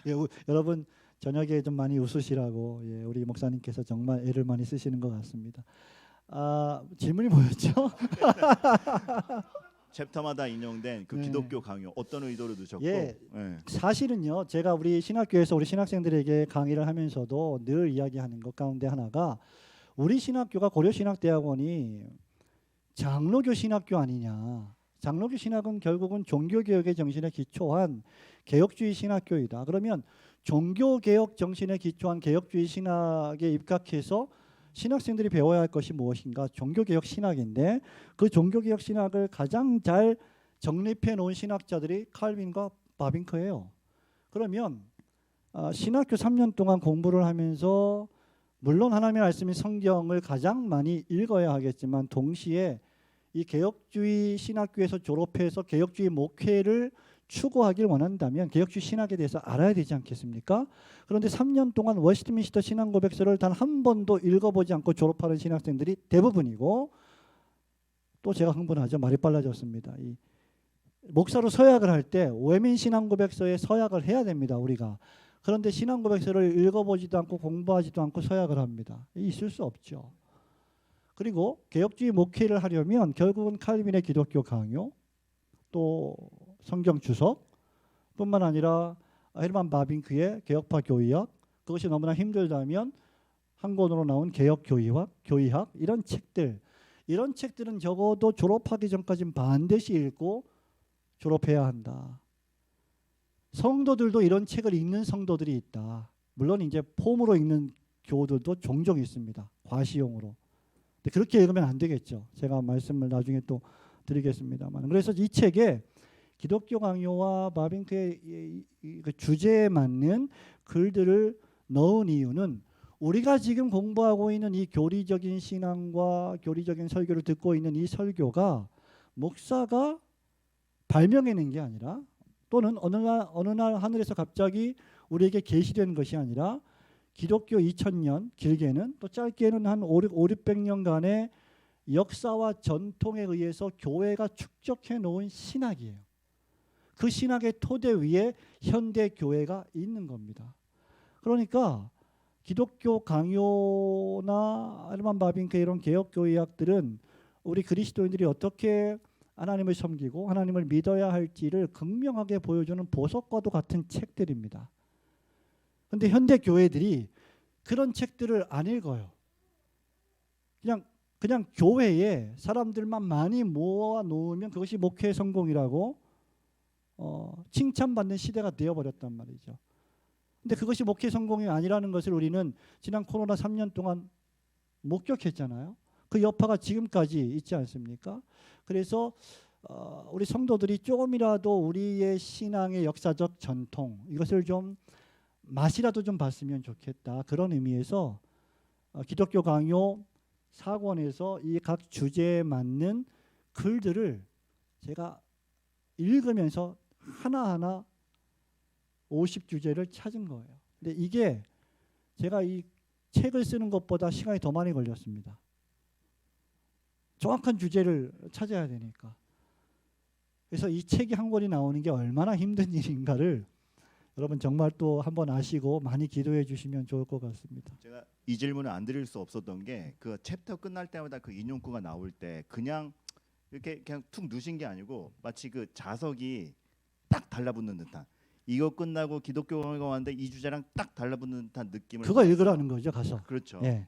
예, 여러분 저녁에 좀 많이 웃으시라고 우리 목사님께서 정말 애를 많이 쓰시는 것 같습니다. 질문이 뭐였죠? 챕터마다 인용된 그 기독교 강요 어떤 의도를 두셨고 사실은요 제가 우리 신학교에서 우리 신학생들에게 강의를 하면서도 늘 이야기하는 것 가운데 하나가 우리 신학교가 고려신학대학원이 장로교 신학교 아니냐. 장로교 신학은 결국은 종교개혁의 정신에 기초한 개혁주의 신학교이다. 그러면 종교개혁 정신에 기초한 개혁주의 신학에 입각해서 신학생들이 배워야 할 것이 무엇인가? 종교개혁 신학인데 그 종교개혁 신학을 가장 잘 정립해 놓은 신학자들이 칼빈과 바빙크예요. 그러면 신학교 3년 동안 공부를 하면서 물론 하나님의 말씀인 성경을 가장 많이 읽어야 하겠지만 동시에 이 개혁주의 신학교에서 졸업해서 개혁주의 목회를 추구하길 원한다면 개혁주의 신학에 대해서 알아야 되지 않겠습니까? 그런데 3년 동안 워스트민스터 신앙고백서를 단 한 번도 읽어보지 않고 졸업하는 신학생들이 대부분이고, 또 제가 흥분하죠. 말이 빨라졌습니다. 이 목사로 서약을 할 때 외민 신앙고백서에 서약을 해야 됩니다. 우리가. 그런데 신앙고백서를 읽어보지도 않고 공부하지도 않고 서약을 합니다. 있을 수 없죠. 그리고 개혁주의 목회를 하려면 결국은 칼빈의 기독교 강요, 또 성경 주석 뿐만 아니라 헤르만 바빙크의 개혁파 교의학, 그것이 너무나 힘들다면 한 권으로 나온 개혁 교의학 이런 책들은 적어도 졸업하기 전까지는 반드시 읽고 졸업해야 한다. 성도들도 이런 책을 읽는 성도들이 있다. 물론 이제 폼으로 읽는 교우들도 종종 있습니다. 과시용으로. 근데 그렇게 읽으면 안 되겠죠. 제가 말씀을 나중에 또 드리겠습니다만. 그래서 이 책에 기독교 강요와 바빙크의 그 주제에 맞는 글들을 넣은 이유는 우리가 지금 공부하고 있는 이 교리적인 신앙과 교리적인 설교를 듣고 있는 이 설교가 목사가 발명해낸 게 아니라, 또는 어느 날 하늘에서 갑자기 우리에게 계시된 것이 아니라 기독교 2000년, 길게는 또 짧게는 한 500~600년간의 역사와 전통에 의해서 교회가 축적해 놓은 신학이에요. 그 신학의 토대 위에 현대 교회가 있는 겁니다. 그러니까 기독교 강요나 헤르만 바빙크 이런 개혁 교의학들은 우리 그리스도인들이 어떻게 하나님을 섬기고 하나님을 믿어야 할지를 극명하게 보여주는 보석과도 같은 책들입니다. 그런데 현대 교회들이 그런 책들을 안 읽어요. 그냥 교회에 사람들만 많이 모아 놓으면 그것이 목회의 성공이라고 칭찬받는 시대가 되어버렸단 말이죠. 근데 그것이 목회 성공이 아니라는 것을 우리는 지난 코로나 3년 동안 목격했잖아요. 그 여파가 지금까지 있지 않습니까? 그래서 우리 성도들이 조금이라도 우리의 신앙의 역사적 전통, 이것을 좀 맛이라도 좀 봤으면 좋겠다. 그런 의미에서 기독교 강요 4권에서 이 각 주제에 맞는 글들을 제가 읽으면서 하나하나 50주제를 찾은 거예요. 근데 이게 제가 이 책을 쓰는 것보다 시간이 더 많이 걸렸습니다. 정확한 주제를 찾아야 되니까. 그래서 이 책이 한 권이 나오는 게 얼마나 힘든 일인가를 여러분 정말 또 한번 아시고 많이 기도해 주시면 좋을 것 같습니다. 제가 이 질문을 안 드릴 수 없었던 게 그 챕터 끝날 때마다 그 인용구가 나올 때 그냥 이렇게 그냥 툭 누신 게 아니고 마치 그 자석이 딱 달라붙는 듯한, 이거 끝나고 기독교 강요가 왔는데 이 주제랑 딱 달라붙는 듯한 느낌을 그거 받았어요. 읽으라는 거죠, 가서. 그렇죠. 예.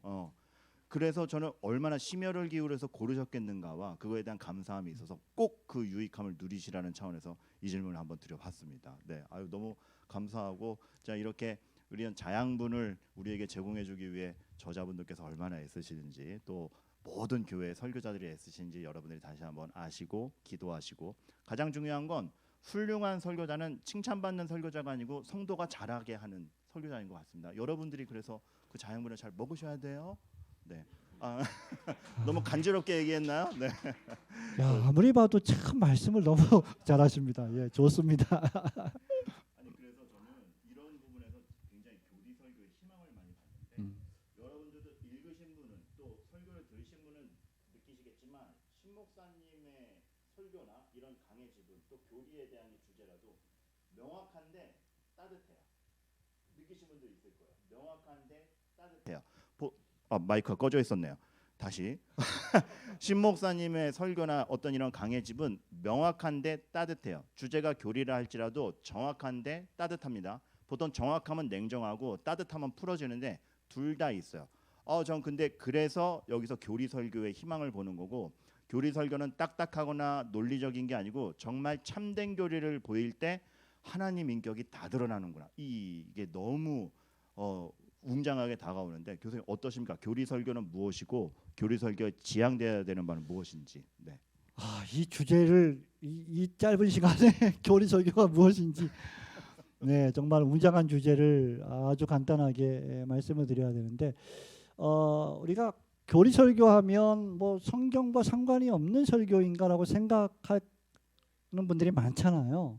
그래서 저는 얼마나 심혈을 기울여서 고르셨겠는가와 그거에 대한 감사함이 있어서 꼭 그 유익함을 누리시라는 차원에서 이 질문을 한번 드려봤습니다. 네, 아유 너무 감사하고, 자 이렇게 우리는 자양분을 우리에게 제공해주기 위해 저자분들께서 얼마나 애쓰시는지, 또 모든 교회 설교자들이 애쓰시는지 여러분들이 다시 한번 아시고 기도하시고, 가장 중요한 건 훌륭한 설교자는 칭찬받는 설교자가 아니고 성도가 잘하게 하는 설교자인 것 같습니다. 여러분들이 그래서 그 자양분을 잘 먹으셔야 돼요. 네. 너무 간지럽게 얘기했나요? 네. 야, 아무리 봐도 참 말씀을 너무 잘하십니다. 예, 좋습니다. 아니 그래서 저는 이런 부분에서 굉장히 교리 설교의 희망을 많이 받는데, 여러분들도 읽으신 분은 또 설교를 들으신 분은 느끼시겠지만 신 목사님의 설교나 이런 강의 지분 또 교리에 대한 주제라도 명확한데 따뜻해요. 느끼신 분도 있을 거예요. 명확한데 따뜻해요. 마이크가 꺼져 있었네요. 다시 신 목사님의 설교나 어떤 이런 강해집은 명확한데 따뜻해요. 주제가 교리라 할지라도 정확한데 따뜻합니다. 보통 정확하면 냉정하고 따뜻하면 풀어지는데 둘 다 있어요. 전 근데 그래서 여기서 교리 설교의 희망을 보는 거고, 교리 설교는 딱딱하거나 논리적인 게 아니고 정말 참된 교리를 보일 때 하나님 인격이 다 드러나는구나. 이게 너무 웅장하게 다가오는데, 교수님 어떠십니까? 교리 설교는 무엇이고 교리 설교에 지향돼야 되는 바는 무엇인지. 네. 이 주제를 이 짧은 시간에 교리 설교가 무엇인지 네, 정말 웅장한 주제를 아주 간단하게 말씀을 드려야 되는데 우리가 교리 설교하면 뭐 성경과 상관이 없는 설교인가라고 생각하는 분들이 많잖아요.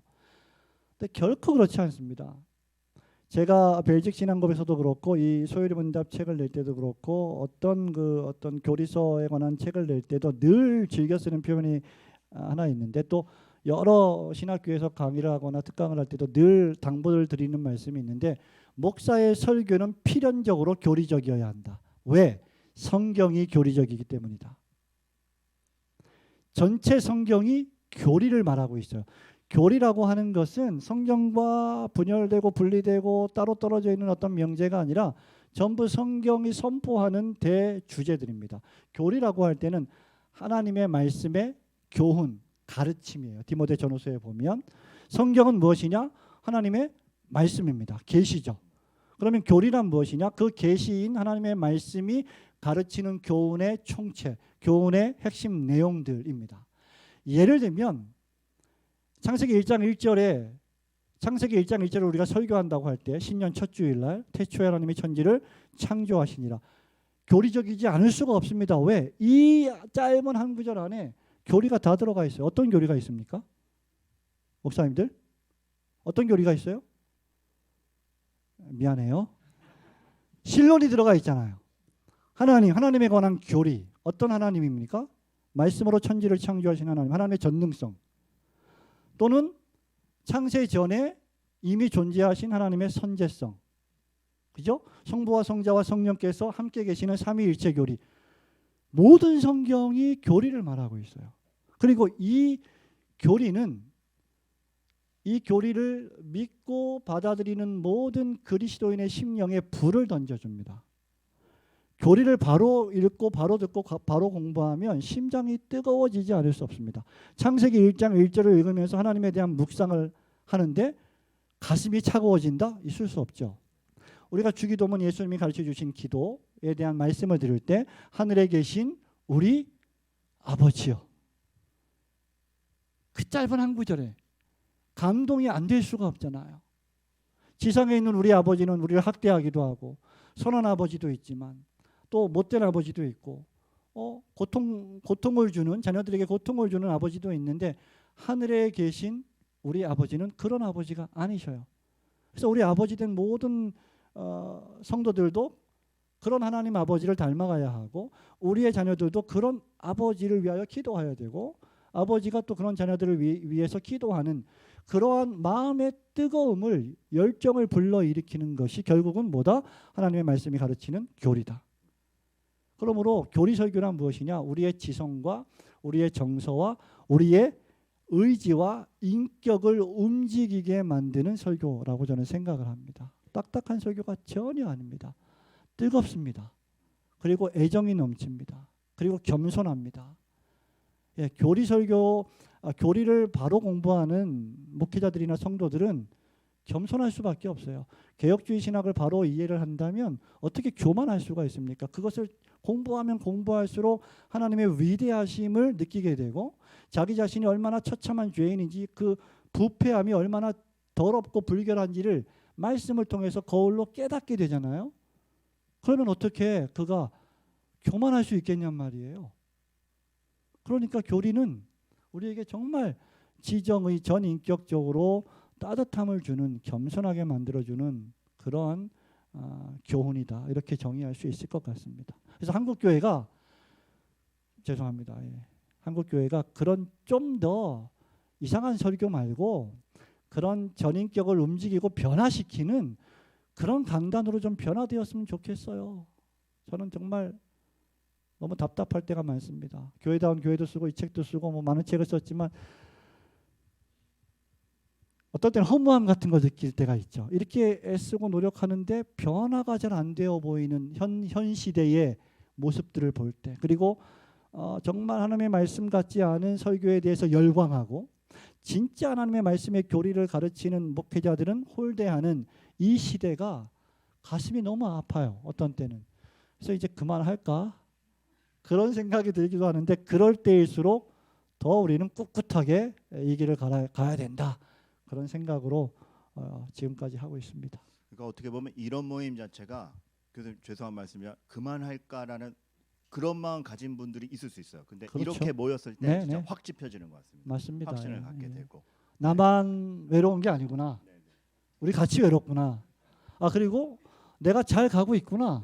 근데 결코 그렇지 않습니다. 제가 벨직 신앙법에서도 그렇고 이 소요리 문답 책을 낼 때도 그렇고 어떤 교리서에 관한 책을 낼 때도 늘 즐겨 쓰는 표현이 하나 있는데, 또 여러 신학교에서 강의를 하거나 특강을 할 때도 늘 당부를 드리는 말씀이 있는데, 목사의 설교는 필연적으로 교리적이어야 한다. 왜? 성경이 교리적이기 때문이다. 전체 성경이 교리를 말하고 있어요. 교리라고 하는 것은 성경과 분열되고 분리되고 따로 떨어져 있는 어떤 명제가 아니라 전부 성경이 선포하는 대주제들입니다. 교리라고 할 때는 하나님의 말씀의 교훈, 가르침이에요. 디모데 전후서에 보면 성경은 무엇이냐? 하나님의 말씀입니다. 계시죠. 그러면 교리란 무엇이냐? 그 계시인 하나님의 말씀이 가르치는 교훈의 총체, 교훈의 핵심 내용들입니다. 예를 들면 창세기 1장 1절에 우리가 설교한다고 할 때 신년 첫 주일날 태초에 하나님이 천지를 창조하시니라. 교리적이지 않을 수가 없습니다. 왜? 이 짧은 한 구절 안에 교리가 다 들어가 있어요. 어떤 교리가 있습니까? 목사님들? 어떤 교리가 있어요? 미안해요. 신론이 들어가 있잖아요. 하나님에 관한 교리. 어떤 하나님입니까? 말씀으로 천지를 창조하신 하나님, 하나님의 전능성. 또는 창세 전에 이미 존재하신 하나님의 선제성. 그죠? 성부와 성자와 성령께서 함께 계시는 삼위일체 교리. 모든 성경이 교리를 말하고 있어요. 그리고 이 교리를 믿고 받아들이는 모든 그리스도인의 심령에 불을 던져줍니다. 교리를 바로 읽고 바로 듣고 바로 공부하면 심장이 뜨거워지지 않을 수 없습니다. 창세기 1장 1절을 읽으면서 하나님에 대한 묵상을 하는데 가슴이 차가워진다? 있을 수 없죠. 우리가 주기도문 예수님이 가르쳐 주신 기도에 대한 말씀을 들을 때 하늘에 계신 우리 아버지요. 그 짧은 한 구절에 감동이 안 될 수가 없잖아요. 지상에 있는 우리 아버지는 우리를 학대하기도 하고 선한 아버지도 있지만 또 못된 아버지도 있고 고통을 주는, 자녀들에게 고통을 주는 아버지도 있는데 하늘에 계신 우리 아버지는 그런 아버지가 아니셔요. 그래서 우리 아버지 된 모든 성도들도 그런 하나님 아버지를 닮아가야 하고 우리의 자녀들도 그런 아버지를 위하여 기도해야 되고 아버지가 또 그런 자녀들을 위해서 기도하는 그러한 마음의 뜨거움을, 열정을 불러일으키는 것이 결국은 뭐다? 하나님의 말씀이 가르치는 교리다. 그러므로 교리 설교란 무엇이냐? 우리의 지성과 우리의 정서와 우리의 의지와 인격을 움직이게 만드는 설교라고 저는 생각을 합니다. 딱딱한 설교가 전혀 아닙니다. 뜨겁습니다. 그리고 애정이 넘칩니다. 그리고 겸손합니다. 예, 교리 설교, 교리를 바로 공부하는 목회자들이나 성도들은 겸손할 수밖에 없어요. 개혁주의 신학을 바로 이해를 한다면 어떻게 교만할 수가 있습니까? 그것을 공부하면 공부할수록 하나님의 위대하심을 느끼게 되고 자기 자신이 얼마나 처참한 죄인인지 그 부패함이 얼마나 더럽고 불결한지를 말씀을 통해서 거울로 깨닫게 되잖아요. 그러면 어떻게 그가 교만할 수 있겠냔 말이에요. 그러니까 교리는 우리에게 정말 지정의 전인격적으로 따뜻함을 주는, 겸손하게 만들어주는 그런 교훈이다. 이렇게 정의할 수 있을 것 같습니다. 그래서 한국교회가 한국교회가 그런 좀 더 이상한 설교 말고 그런 전인격을 움직이고 변화시키는 그런 강단으로 좀 변화되었으면 좋겠어요. 저는 정말 너무 답답할 때가 많습니다. 교회다운 교회도 쓰고 이 책도 쓰고 뭐 많은 책을 썼지만 어떨 때는 허무함 같은 걸 느낄 때가 있죠. 이렇게 애쓰고 노력하는데 변화가 잘 안 되어 보이는 현 시대의 모습들을 볼 때, 그리고 정말 하나님의 말씀 같지 않은 설교에 대해서 열광하고 진짜 하나님의 말씀의 교리를 가르치는 목회자들은 홀대하는 이 시대가 가슴이 너무 아파요. 어떤 때는. 그래서 이제 그만할까? 그런 생각이 들기도 하는데 그럴 때일수록 더 우리는 꿋꿋하게 이 길을 가야 된다. 그런 생각으로 지금까지 하고 있습니다. 그러니까 어떻게 보면 이런 모임 자체가 교수님 죄송한 말씀이야 그만할까라는 그런 마음 가진 분들이 있을 수 있어요. 근데 그렇죠. 이렇게 모였을 때 네, 진짜 네. 확 짚혀지는 것 같습니다. 맞습니다. 확신을 예, 갖게 예. 되고. 나만 외로운 게 아니구나. 우리 같이 외롭구나. 그리고 내가 잘 가고 있구나.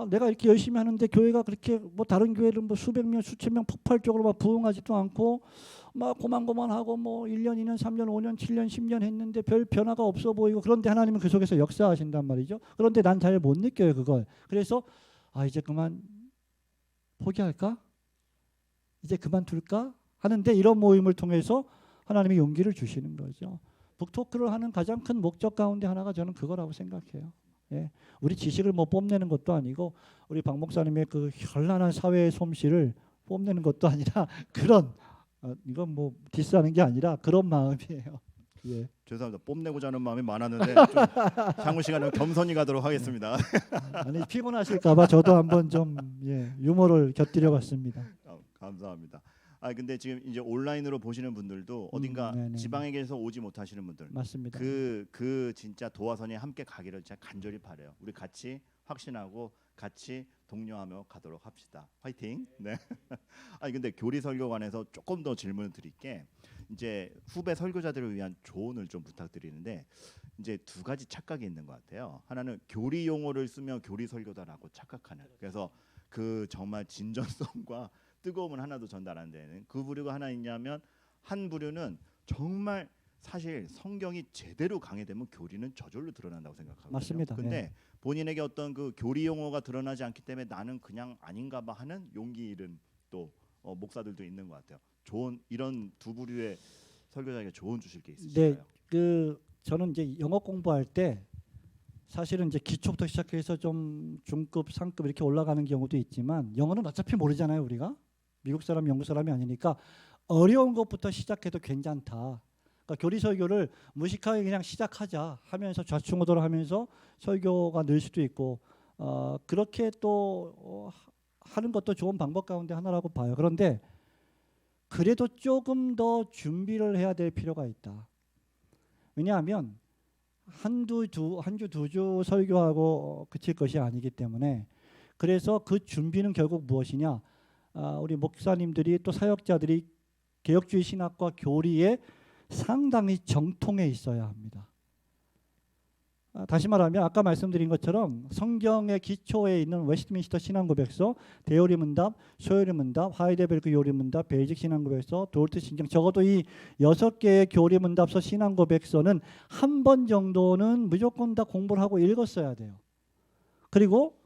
내가 이렇게 열심히 하는데 교회가 그렇게 뭐 다른 교회는 뭐 수백 명, 수천 명 폭발적으로 막 부흥하지도 않고 막 고만고만하고 뭐 1년, 2년, 3년, 5년, 7년, 10년 했는데 별 변화가 없어 보이고 그런데 하나님은 그 속에서 역사하신단 말이죠. 그런데 난 잘 못 느껴요, 그걸. 그래서 이제 그만 포기할까? 이제 그만둘까? 하는데 이런 모임을 통해서 하나님이 용기를 주시는 거죠. 북토크를 하는 가장 큰 목적 가운데 하나가 저는 그거라고 생각해요. 예. 우리 지식을 뭐 뽐내는 것도 아니고 우리 박 목사님의 그 현란한 사회의 솜씨를 뽐내는 것도 아니라 그런 이건 뭐 디스하는 게 아니라 그런 마음이에요. 예. 죄송합니다. 뽐내고자 하는 마음이 많았는데 좀 향후 시간은 겸손히 가도록 하겠습니다. 아니 피곤하실까봐 저도 한번 좀 유머를 곁들여봤습니다. 감사합니다. 근데 지금 이제 온라인으로 보시는 분들도 어딘가 네네. 지방에 계셔서 오지 못하시는 분들 맞습니다. 그 진짜 도화선이 함께 가기를 진짜 간절히 바래요. 우리 같이 확신하고 같이 독려하며 가도록 합시다. 화이팅. 네. 근데 교리 설교관에서 조금 더 질문을 드릴게. 이제 후배 설교자들을 위한 조언을 좀 부탁드리는데 이제 두 가지 착각이 있는 것 같아요. 하나는 교리 용어를 쓰면 교리 설교다라고 착각하는. 그래서 그 정말 진전성과 뜨거움은 하나도 전달 안 되는 그 부류가 하나 있냐면 한 부류는 정말 사실 성경이 제대로 강해되면 교리는 저절로 드러난다고 생각하거든요. 맞습니다. 근데 본인에게 어떤 그 교리 용어가 드러나지 않기 때문에 나는 그냥 아닌가 봐 하는 용기 잃은 또 목사들도 있는 것 같아요. 좋은 이런 두 부류의 설교자에게 조언 주실 게 있으실까요? 네, 저는 이제 영어 공부할 때 사실은 이제 기초부터 시작해서 좀 중급, 상급 이렇게 올라가는 경우도 있지만 영어는 어차피 모르잖아요, 우리가. 미국 사람, 영국 사람이 아니니까 어려운 것부터 시작해도 괜찮다. 그러니까 교리 설교를 무식하게 그냥 시작하자 하면서 좌충우돌 하면서 설교가 늘 수도 있고 그렇게 또 하는 것도 좋은 방법 가운데 하나라고 봐요. 그런데 그래도 조금 더 준비를 해야 될 필요가 있다. 왜냐하면 한 주 두 주 설교하고 그칠 것이 아니기 때문에 그래서 그 준비는 결국 무엇이냐? 우리 목사님들이 또 사역자들이 개혁주의 신학과 교리에 상당히 정통해 있어야 합니다. 다시 말하면 아까 말씀드린 것처럼 성경의 기초에 있는 웨스트민스터 신앙고백서, 대요리 문답, 소요리 문답, 하이데베르크 요리 문답, 베이직 신앙고백서, 도르트 신경 적어도 이 6개의 교리 문답서 신앙고백서는 한 번 정도는 무조건 다 공부를 하고 읽었어야 돼요. 그리고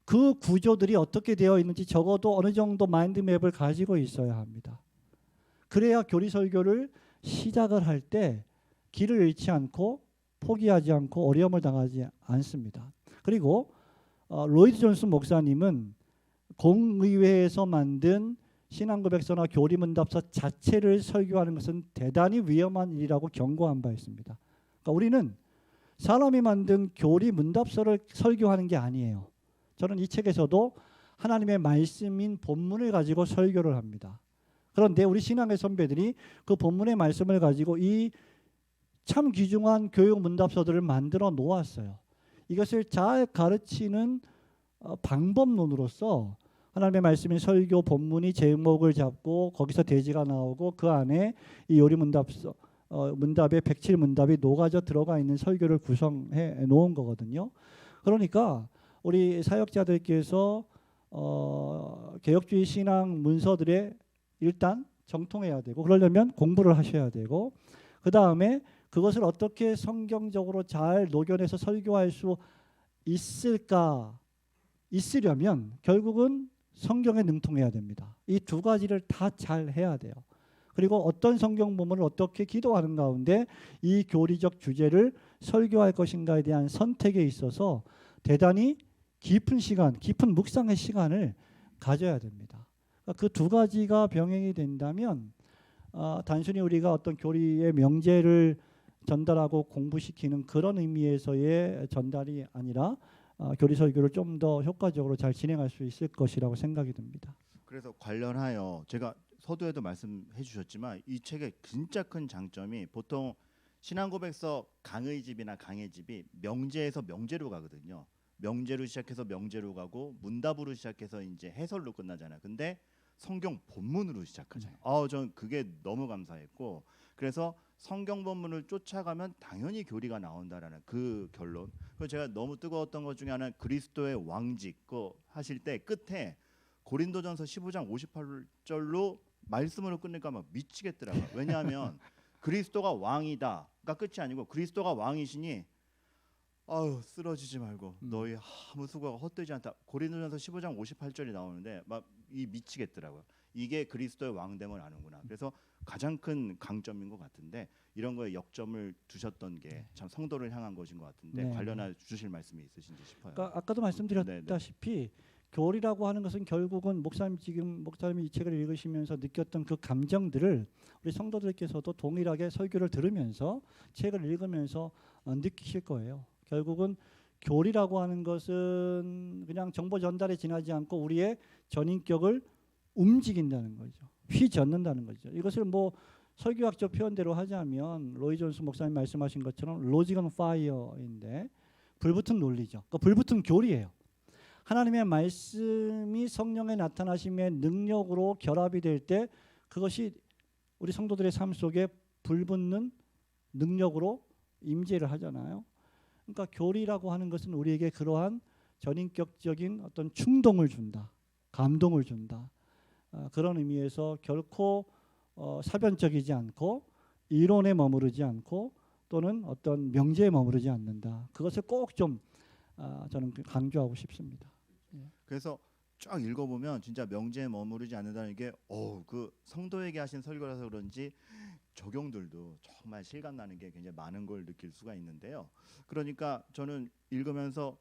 그 구조들이 어떻게 되어 있는지 적어도 어느 정도 마인드맵을 가지고 있어야 합니다. 그래야 교리 설교를 시작을 할 때 길을 잃지 않고 포기하지 않고 어려움을 당하지 않습니다. 그리고 로이드 존슨 목사님은 공의회에서 만든 신앙고백서나 교리문답서 자체를 설교하는 것은 대단히 위험한 일이라고 경고한 바 있습니다. 그러니까 우리는 사람이 만든 교리문답서를 설교하는 게 아니에요. 저는 이 책에서도 하나님의 말씀인 본문을 가지고 설교를 합니다. 그런데 우리 신앙의 선배들이 그 본문의 말씀을 가지고 이 참 귀중한 교육 문답서들을 만들어 놓았어요. 이것을 잘 가르치는 방법론으로서 하나님의 말씀인 설교 본문이 제목을 잡고 거기서 대지가 나오고 그 안에 이 요리 문답서 문답의 107 문답이 녹아져 들어가 있는 설교를 구성해 놓은 거거든요. 그러니까 우리 사역자들께서 개혁주의 신앙 문서들에 일단 정통해야 되고 그러려면 공부를 하셔야 되고 그 다음에 그것을 어떻게 성경적으로 잘 녹여내서 설교할 수 있으려면 결국은 성경에 능통해야 됩니다. 이 두 가지를 다 잘 해야 돼요. 그리고 어떤 성경 부분을 어떻게 기도하는 가운데 이 교리적 주제를 설교할 것인가에 대한 선택에 있어서 대단히 깊은 시간, 깊은 묵상의 시간을 가져야 됩니다. 그 두 가지가 병행이 된다면 단순히 우리가 어떤 교리의 명제를 전달하고 공부시키는 그런 의미에서의 전달이 아니라 교리 설교를 좀 더 효과적으로 잘 진행할 수 있을 것이라고 생각이 듭니다. 그래서 관련하여 제가 서두에도 말씀해 주셨지만 이 책의 진짜 큰 장점이 보통 신앙고백서 강의 집이나 강의 집이 명제에서 명제로 가거든요. 명제로 시작해서 명제로 가고 문답으로 시작해서 이제 해설로 끝나잖아요. 근데 성경 본문으로 시작하잖아요. 전 그게 너무 감사했고 그래서 성경 본문을 쫓아가면 당연히 교리가 나온다라는 그 결론. 그리고 제가 너무 뜨거웠던 것 중에 하나는 그리스도의 왕직 그 하실 때 끝에 고린도전서 15장 58절로 말씀으로 끝내니까 막 미치겠더라고요. 왜냐하면 그리스도가 왕이다가 끝이 아니고 그리스도가 왕이시니 쓰러지지 말고 너희 아무 수고가 헛되지 않다. 고린도전서 15장 58절이 나오는데 막 이 미치겠더라고요. 이게 그리스도의 왕됨을 아는구나. 그래서 가장 큰 강점인 것 같은데 이런 거에 역점을 두셨던 게 참 성도를 향한 것인 것 같은데 네. 관련해 주실 말씀이 있으신지 싶어요. 그러니까 아까도 말씀드렸다시피 교리라고 하는 것은 결국은 목사님이 이 책을 읽으시면서 느꼈던 그 감정들을 우리 성도들께서도 동일하게 설교를 들으면서 책을 읽으면서 느끼실 거예요. 결국은 교리라고 하는 것은 그냥 정보 전달에 지나지 않고 우리의 전인격을 움직인다는 거죠. 휘젓는다는 거죠. 이것을 뭐 설교학적 표현대로 하자면 로이 존스 목사님 말씀하신 것처럼 로직 온 파이어인데 불붙은 논리죠. 그러니까 불붙은 교리예요. 하나님의 말씀이 성령의 나타나심의 능력으로 결합이 될 때 그것이 우리 성도들의 삶 속에 불붙는 능력으로 임재를 하잖아요. 그러니까 교리라고 하는 것은 우리에게 그러한 전인격적인 어떤 충동을 준다. 감동을 준다. 그런 의미에서 결코 사변적이지 않고 이론에 머무르지 않고 또는 어떤 명제에 머무르지 않는다. 그것을 꼭 좀 저는 강조하고 싶습니다. 그래서 쫙 읽어보면 진짜 명제에 머무르지 않는다는 게 그 성도에게 하신 설교라서 그런지 적용들도 정말 실감나는 게 굉장히 많은 걸 느낄 수가 있는데요. 그러니까 저는 읽으면서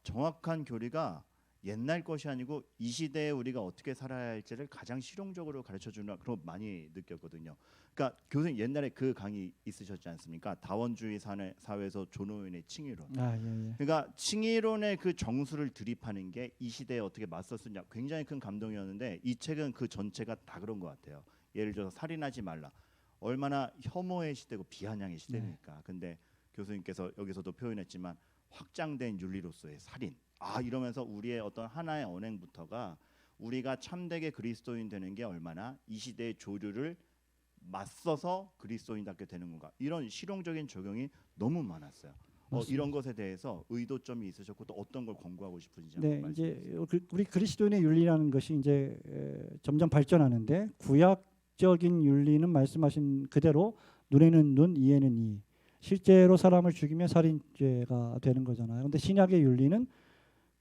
정확한 교리가 옛날 것이 아니고 이 시대에 우리가 어떻게 살아야 할지를 가장 실용적으로 가르쳐주는 그런 많이 느꼈거든요. 그러니까 교수님 옛날에 그 강의 있으셨지 않습니까? 다원주의 사회에서 존 오웬의 칭의론. 예. 그러니까 칭의론의 그 정수를 드립하는 게 이 시대에 어떻게 맞섰느냐 굉장히 큰 감동이었는데 이 책은 그 전체가 다 그런 것 같아요. 예를 들어서 살인하지 말라. 얼마나 혐오의 시대고 비아냥의 시대니까. 근데 교수님께서 여기서도 표현했지만 확장된 윤리로서의 살인. 이러면서 우리의 어떤 하나의 언행부터가 우리가 참되게 그리스도인 되는 게 얼마나 이 시대의 조류를 맞서서 그리스도인답게 되는 건가. 이런 실용적인 적용이 너무 많았어요. 이런 것에 대해서 의도점이 있으셨고 또 어떤 걸 권고하고 싶은지 한번 이제 말씀해 주세요. 우리 그리스도인의 윤리라는 것이 이제 점점 발전하는데 구약적인 윤리는 말씀하신 그대로 눈에는 눈, 이에는 이. 실제로 사람을 죽이면 살인죄가 되는 거잖아요. 근데 신약의 윤리는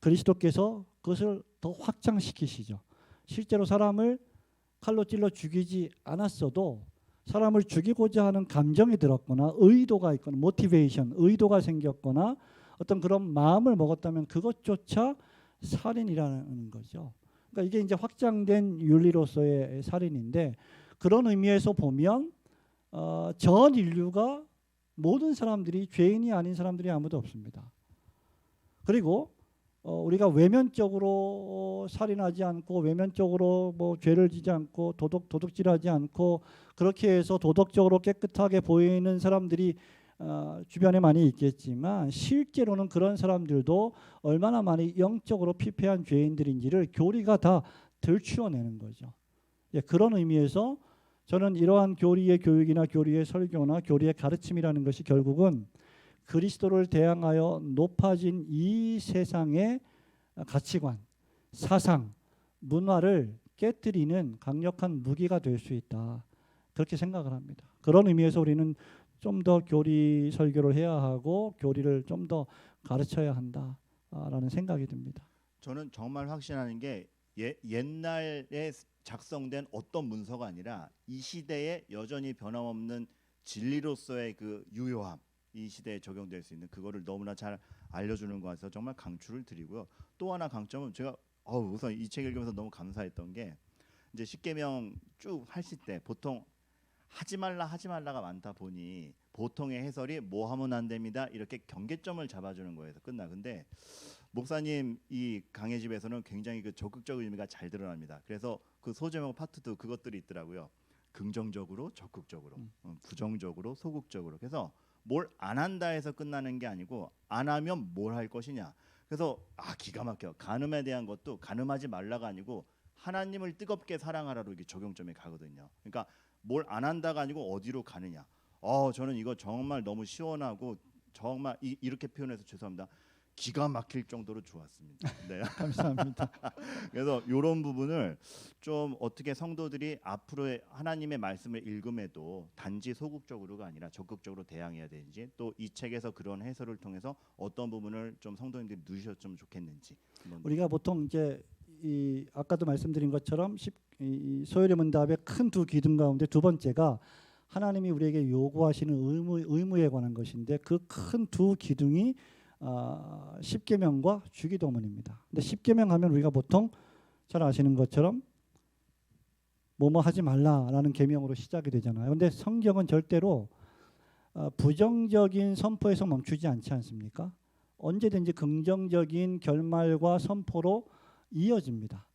그리스도께서 그것을 더 확장시키시죠. 실제로 사람을 칼로 찔러 죽이지 않았어도 사람을 죽이고자 하는 감정이 들었거나 의도가 있거나 모티베이션, 의도가 생겼거나 어떤 그런 마음을 먹었다면 그것조차 살인이라는 거죠. 그러니까 이게 이제 확장된 윤리로서의 살인인데 그런 의미에서 보면 전 인류가 모든 사람들이 죄인이 아닌 사람들이 아무도 없습니다. 그리고 우리가 외면적으로 살인하지 않고 외면적으로 뭐 죄를 지지 않고 도둑질하지 않고 그렇게 해서 도덕적으로 깨끗하게 보이는 사람들이 주변에 많이 있겠지만 실제로는 그런 사람들도 얼마나 많이 영적으로 피폐한 죄인들인지를 교리가 다 들추어내는 거죠. 그런 의미에서 저는 이러한 교리의 교육이나 교리의 설교나 교리의 가르침이라는 것이 결국은 그리스도를 대항하여 높아진 이 세상의 가치관, 사상, 문화를 깨뜨리는 강력한 무기가 될 수 있다. 그렇게 생각을 합니다. 그런 의미에서 우리는 좀 더 교리 설교를 해야 하고 교리를 좀 더 가르쳐야 한다라는 생각이 듭니다. 저는 정말 확신하는 게 옛날에 작성된 어떤 문서가 아니라 이 시대에 여전히 변함없는 진리로서의 그 유효함, 이 시대에 적용될 수 있는 그거를 너무나 잘 알려주는 것 같아서 정말 강추를 드리고요. 또 하나 강점은 제가 우선 이 책 읽으면서 너무 감사했던 게 이제 십계명 쭉 하실 때 보통 하지 말라가 많다 보니 보통의 해설이 뭐 하면 안 됩니다. 이렇게 경계점을 잡아주는 거에서 끝나. 근데 목사님 이 강의 집에서는 굉장히 그 적극적 의미가 잘 드러납니다. 그래서 그 소제목 파트도 그것들이 있더라고요. 긍정적으로, 적극적으로, 부정적으로, 소극적으로. 그래서 뭘 안 한다 해서 끝나는 게 아니고 안 하면 뭘 할 것이냐. 그래서 기가 막혀. 간음에 대한 것도 간음하지 말라가 아니고 하나님을 뜨겁게 사랑하라로 이게 적용점이 가거든요. 그러니까 뭘 안 한다가 아니고 어디로 가느냐. 저는 이거 정말 너무 시원하고 정말 이렇게 표현해서 죄송합니다. 기가 막힐 정도로 좋았습니다. 네. 감사합니다. 그래서 이런 부분을 좀 어떻게 성도들이 앞으로의 하나님의 말씀을 읽음에도 단지 소극적으로가 아니라 적극적으로 대항해야 되는지, 또 이 책에서 그런 해설을 통해서 어떤 부분을 좀 성도님들이 누리셨으면 좋겠는지. 우리가 보통 이제 이 아까도 말씀드린 것처럼 이 소요리 문답의 큰 두 기둥 가운데 두 번째가 하나님이 우리에게 요구하시는 의무에 관한 것인데, 그 큰 두 기둥이 십계명과 주기도문입니다. 근데 십계명 하면 우리가 보통 잘 아시는 것처럼 뭐뭐 하지 말라라는 계명으로 시작이 되잖아요. 근데 성경은 절대로 부정적인 선포에서 멈추지 않지 않습니까? 언제든지 긍정적인 결말과 선포로 이어집니다.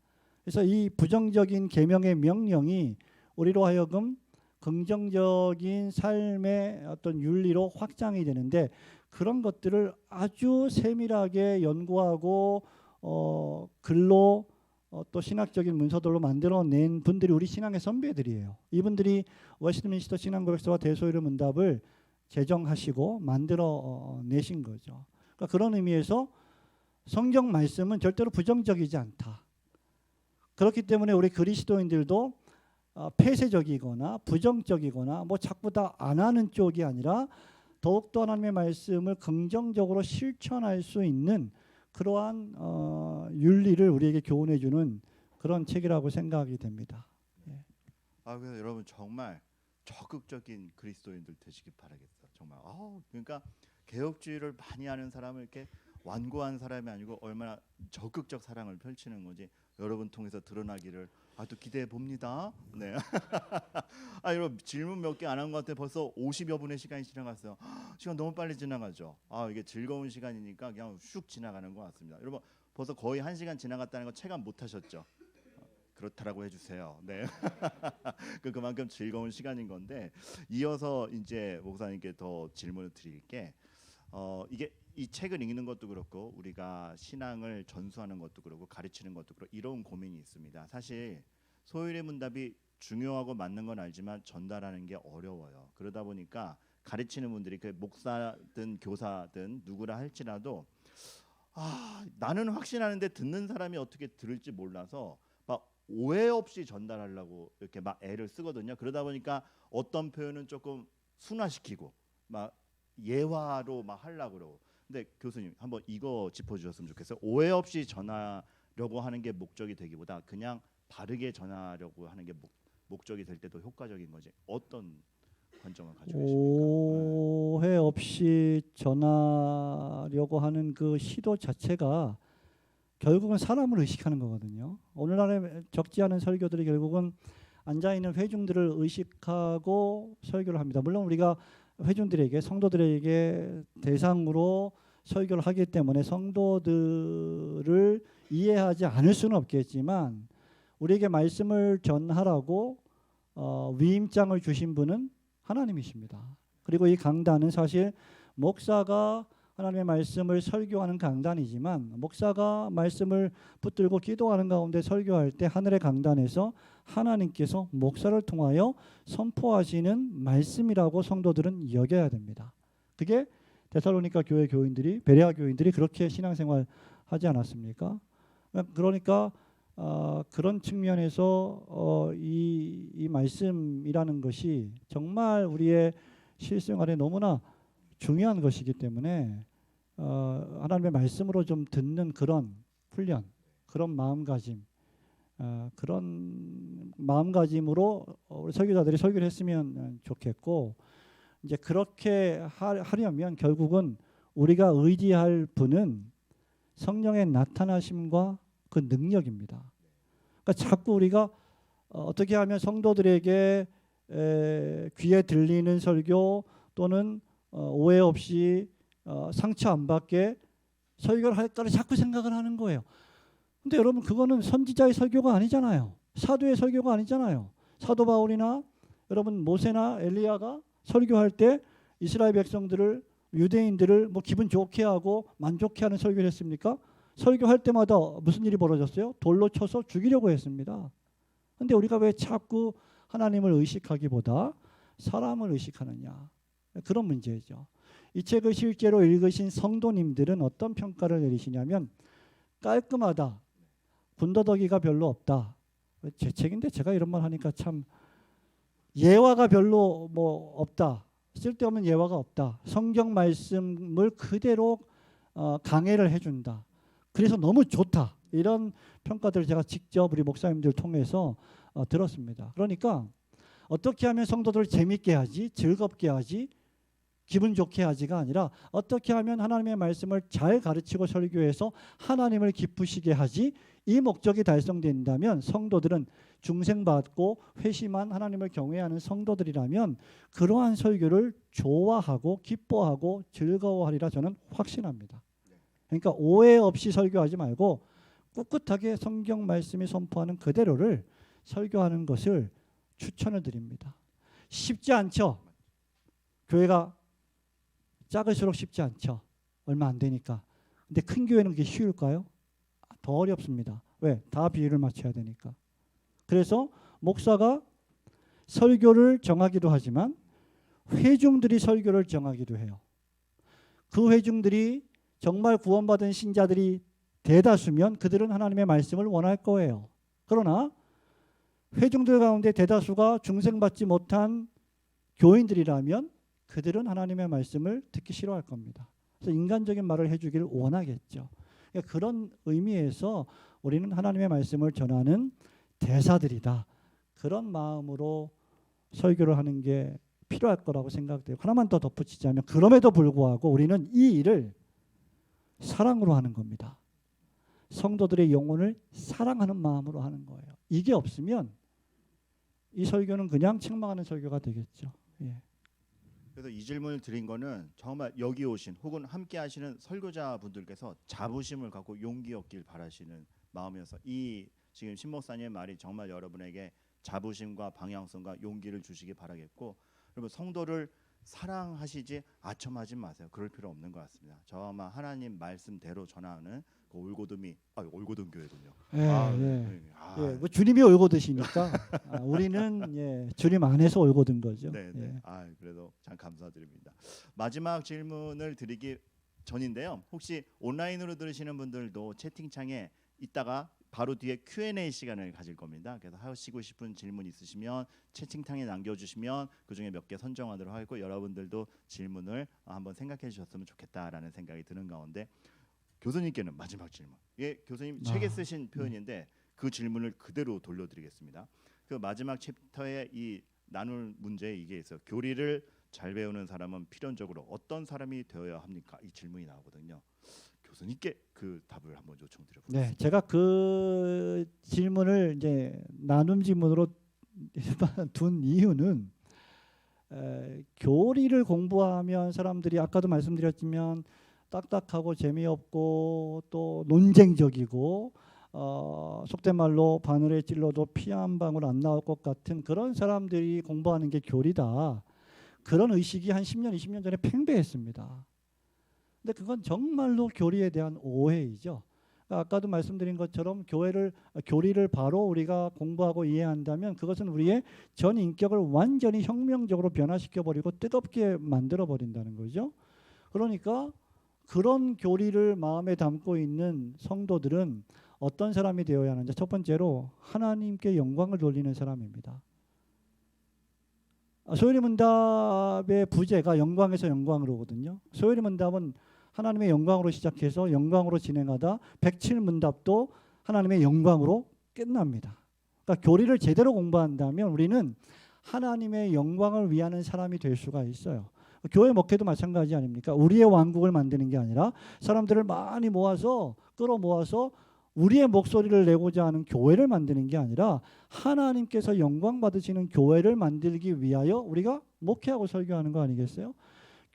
그래서 이 부정적인 계명의 명령이 우리로 하여금 긍정적인 삶의 어떤 윤리로 확장이 되는데, 그런 것들을 아주 세밀하게 연구하고 글로 또 신학적인 문서들로 만들어낸 분들이 우리 신앙의 선배들이에요. 이분들이 웨스트민스터 신앙고백서와 대소요리 문답을 제정하시고 만들어 내신 거죠. 그러니까 그런 의미에서 성경 말씀은 절대로 부정적이지 않다. 그렇기 때문에 우리 그리스도인들도 폐쇄적이거나 부정적이거나 뭐 자꾸 다 안 하는 쪽이 아니라 더욱더 하나님의 말씀을 긍정적으로 실천할 수 있는 그러한 윤리를 우리에게 교훈해 주는 그런 책이라고 생각이 됩니다. 예. 그래서 여러분 정말 적극적인 그리스도인들 되시길 바라겠어요. 정말. 그러니까 개혁주의를 많이 하는 사람을 이렇게 완고한 사람이 아니고 얼마나 적극적 사랑을 펼치는 건지 여러분 통해서 드러나기를 또 기대해 봅니다. 네. 여러분 질문 몇 개 안 한 것 같아. 벌써 50여 분의 시간이 지나갔어요. 시간 너무 빨리 지나가죠. 이게 즐거운 시간이니까 그냥 슉 지나가는 것 같습니다. 여러분 벌써 거의 1시간 지나갔다는 거 체감 못 하셨죠? 그렇다라고 해주세요. 네. 그만큼 즐거운 시간인 건데, 이어서 이제 목사님께 더 질문을 드릴게. 이게 이 책을 읽는 것도 그렇고 우리가 신앙을 전수하는 것도 그렇고 가르치는 것도 그렇고 이런 고민이 있습니다. 사실 소요리 문답이 중요하고 맞는 건 알지만 전달하는 게 어려워요. 그러다 보니까 가르치는 분들이 그 목사든 교사든 누구라 할지라도 나는 확신하는데 듣는 사람이 어떻게 들을지 몰라서 막 오해 없이 전달하려고 이렇게 막 애를 쓰거든요. 그러다 보니까 어떤 표현은 조금 순화시키고 막 예화로 막 하려고 그러고. 근데 교수님 한번 이거 짚어주셨으면 좋겠어요. 오해 없이 전하려고 하는 게 목적이 되기보다 그냥 바르게 전하려고 하는 게 목적이 될 때도 효과적인 거지. 어떤 관점을 가지고 계십니까? 오해 없이 전하려고 하는 그 시도 자체가 결국은 사람을 의식하는 거거든요. 오늘날에 적지 않은 설교들이 결국은 앉아있는 회중들을 의식하고 설교를 합니다. 물론 우리가 회중들에게, 성도들에게 대상으로 설교를 하기 때문에 성도들을 이해하지 않을 수는 없겠지만, 우리에게 말씀을 전하라고 위임장을 주신 분은 하나님이십니다. 그리고 이 강단은 사실 목사가 하나님의 말씀을 설교하는 강단이지만, 목사가 말씀을 붙들고 기도하는 가운데 설교할 때 하늘의 강단에서 하나님께서 목사를 통하여 선포하시는 말씀이라고 성도들은 여겨야 됩니다. 그게 데살로니가 교회 교인들이, 베레아 교인들이 그렇게 신앙생활 하지 않았습니까? 그러니까 그런 측면에서 이 말씀이라는 것이 정말 우리의 실생활에 너무나 중요한 것이기 때문에 하나님의 말씀으로 좀 듣는 그런 훈련, 그런 마음가짐, 그런 마음가짐으로 우리 설교자들이 설교를 했으면 좋겠고, 이제 그렇게 하려면 결국은 우리가 의지할 분은 성령의 나타나심과 그 능력입니다. 그러니까 자꾸 우리가 어떻게 하면 성도들에게 귀에 들리는 설교, 또는 오해 없이 상처 안 받게 설교를 할까를 자꾸 생각을 하는 거예요. 근데 여러분 그거는 선지자의 설교가 아니잖아요. 사도의 설교가 아니잖아요. 사도 바울이나 여러분 모세나 엘리야가 설교할 때 이스라엘 백성들을 유대인들을 뭐 기분 좋게 하고 만족해 하는 설교를 했습니까? 설교할 때마다 무슨 일이 벌어졌어요? 돌로 쳐서 죽이려고 했습니다. 근데 우리가 왜 자꾸 하나님을 의식하기보다 사람을 의식하느냐? 그런 문제죠. 이 책을 실제로 읽으신 성도님들은 어떤 평가를 내리시냐면 깔끔하다. 군더더기가 별로 없다. 제 책인데 제가 이런 말 하니까 참 예화가 별로 뭐 없다. 쓸데없는 예화가 없다. 성경 말씀을 그대로 강해를 해준다. 그래서 너무 좋다. 이런 평가들을 제가 직접 우리 목사님들 통해서 들었습니다. 그러니까 어떻게 하면 성도들을 재밌게 하지, 즐겁게 하지, 기분 좋게 하지가 아니라 어떻게 하면 하나님의 말씀을 잘 가르치고 설교해서 하나님을 기쁘시게 하지, 이 목적이 달성된다면 성도들은 중생받고 회심한 하나님을 경외하는 성도들이라면 그러한 설교를 좋아하고 기뻐하고 즐거워하리라 저는 확신합니다. 그러니까 오해 없이 설교하지 말고 꿋꿋하게 성경 말씀이 선포하는 그대로를 설교하는 것을 추천을 드립니다. 쉽지 않죠. 교회가 작을수록 쉽지 않죠. 얼마 안 되니까. 근데 큰 교회는 그게 쉬울까요? 더 어렵습니다. 왜? 다 비율을 맞춰야 되니까. 그래서 목사가 설교를 정하기도 하지만 회중들이 설교를 정하기도 해요. 그 회중들이 정말 구원받은 신자들이 대다수면 그들은 하나님의 말씀을 원할 거예요. 그러나 회중들 가운데 대다수가 중생받지 못한 교인들이라면 그들은 하나님의 말씀을 듣기 싫어할 겁니다. 그래서 인간적인 말을 해주기를 원하겠죠. 그러니까 그런 의미에서 우리는 하나님의 말씀을 전하는 대사들이다. 그런 마음으로 설교를 하는 게 필요할 거라고 생각돼요. 하나만 더 덧붙이자면 그럼에도 불구하고 우리는 이 일을 사랑으로 하는 겁니다. 성도들의 영혼을 사랑하는 마음으로 하는 거예요. 이게 없으면 이 설교는 그냥 책망하는 설교가 되겠죠. 예. 그래서 이 질문을 드린 거는 정말 여기 오신 혹은 함께 하시는 설교자 분들께서 자부심을 갖고 용기 얻길 바라시는 마음이어서 이 지금 신 목사님의 말이 정말 여러분에게 자부심과 방향성과 용기를 주시기 바라겠고, 여러분 성도를 사랑하시지 아첨하지 마세요. 그럴 필요 없는 것 같습니다. 저만 하나님 말씀대로 전하는 그 올고듬이 올고듬 교회군요. 뭐 주님이 올고드시니까 우리는 주님 안에서 올고든 거죠. 네. 그래도 참 감사드립니다. 마지막 질문을 드리기 전인데요. 혹시 온라인으로 들으시는 분들도 채팅창에 이따가 바로 뒤에 Q&A 시간을 가질 겁니다. 그래서 하시고 싶은 질문 있으시면 채팅창에 남겨주시면 그중에 몇 개 선정하도록 하고, 여러분들도 질문을 한번 생각해 주셨으면 좋겠다라는 생각이 드는 가운데 교수님께는 마지막 질문. 예, 교수님 책에 쓰신 표현인데 그 질문을 그대로 돌려드리겠습니다. 그 마지막 챕터에 이 나눌 문제에 이게 있어요. 교리를 잘 배우는 사람은 필연적으로 어떤 사람이 되어야 합니까? 이 질문이 나오거든요. 교수님께 그 답을 한번 요청드려보겠습니다. 네, 제가 그 질문을 이제 나눔 질문으로 둔 이유는 교리를 공부하면 사람들이 아까도 말씀드렸지만 딱딱하고 재미없고 또 논쟁적이고 속된 말로 바늘에 찔러도 피 한 방울 안 나올 것 같은 그런 사람들이 공부하는 게 교리다. 그런 의식이 한 10년, 20년 전에 팽배했습니다. 근데 그건 정말로 교리에 대한 오해이죠. 아까도 말씀드린 것처럼 교리를 바로 우리가 공부하고 이해한다면 그것은 우리의 전 인격을 완전히 혁명적으로 변화시켜버리고 뜨겁게 만들어버린다는 거죠. 그러니까 그런 교리를 마음에 담고 있는 성도들은 어떤 사람이 되어야 하는지, 첫 번째로 하나님께 영광을 돌리는 사람입니다. 소요리 문답의 부제가 영광에서 영광으로거든요. 소요리 문답은 하나님의 영광으로 시작해서 영광으로 진행하다 107문답도 하나님의 영광으로 끝납니다. 그러니까 교리를 제대로 공부한다면 우리는 하나님의 영광을 위하는 사람이 될 수가 있어요. 교회 목회도 마찬가지 아닙니까? 우리의 왕국을 만드는 게 아니라 사람들을 많이 모아서 끌어모아서 우리의 목소리를 내고자 하는 교회를 만드는 게 아니라 하나님께서 영광 받으시는 교회를 만들기 위하여 우리가 목회하고 설교하는 거 아니겠어요?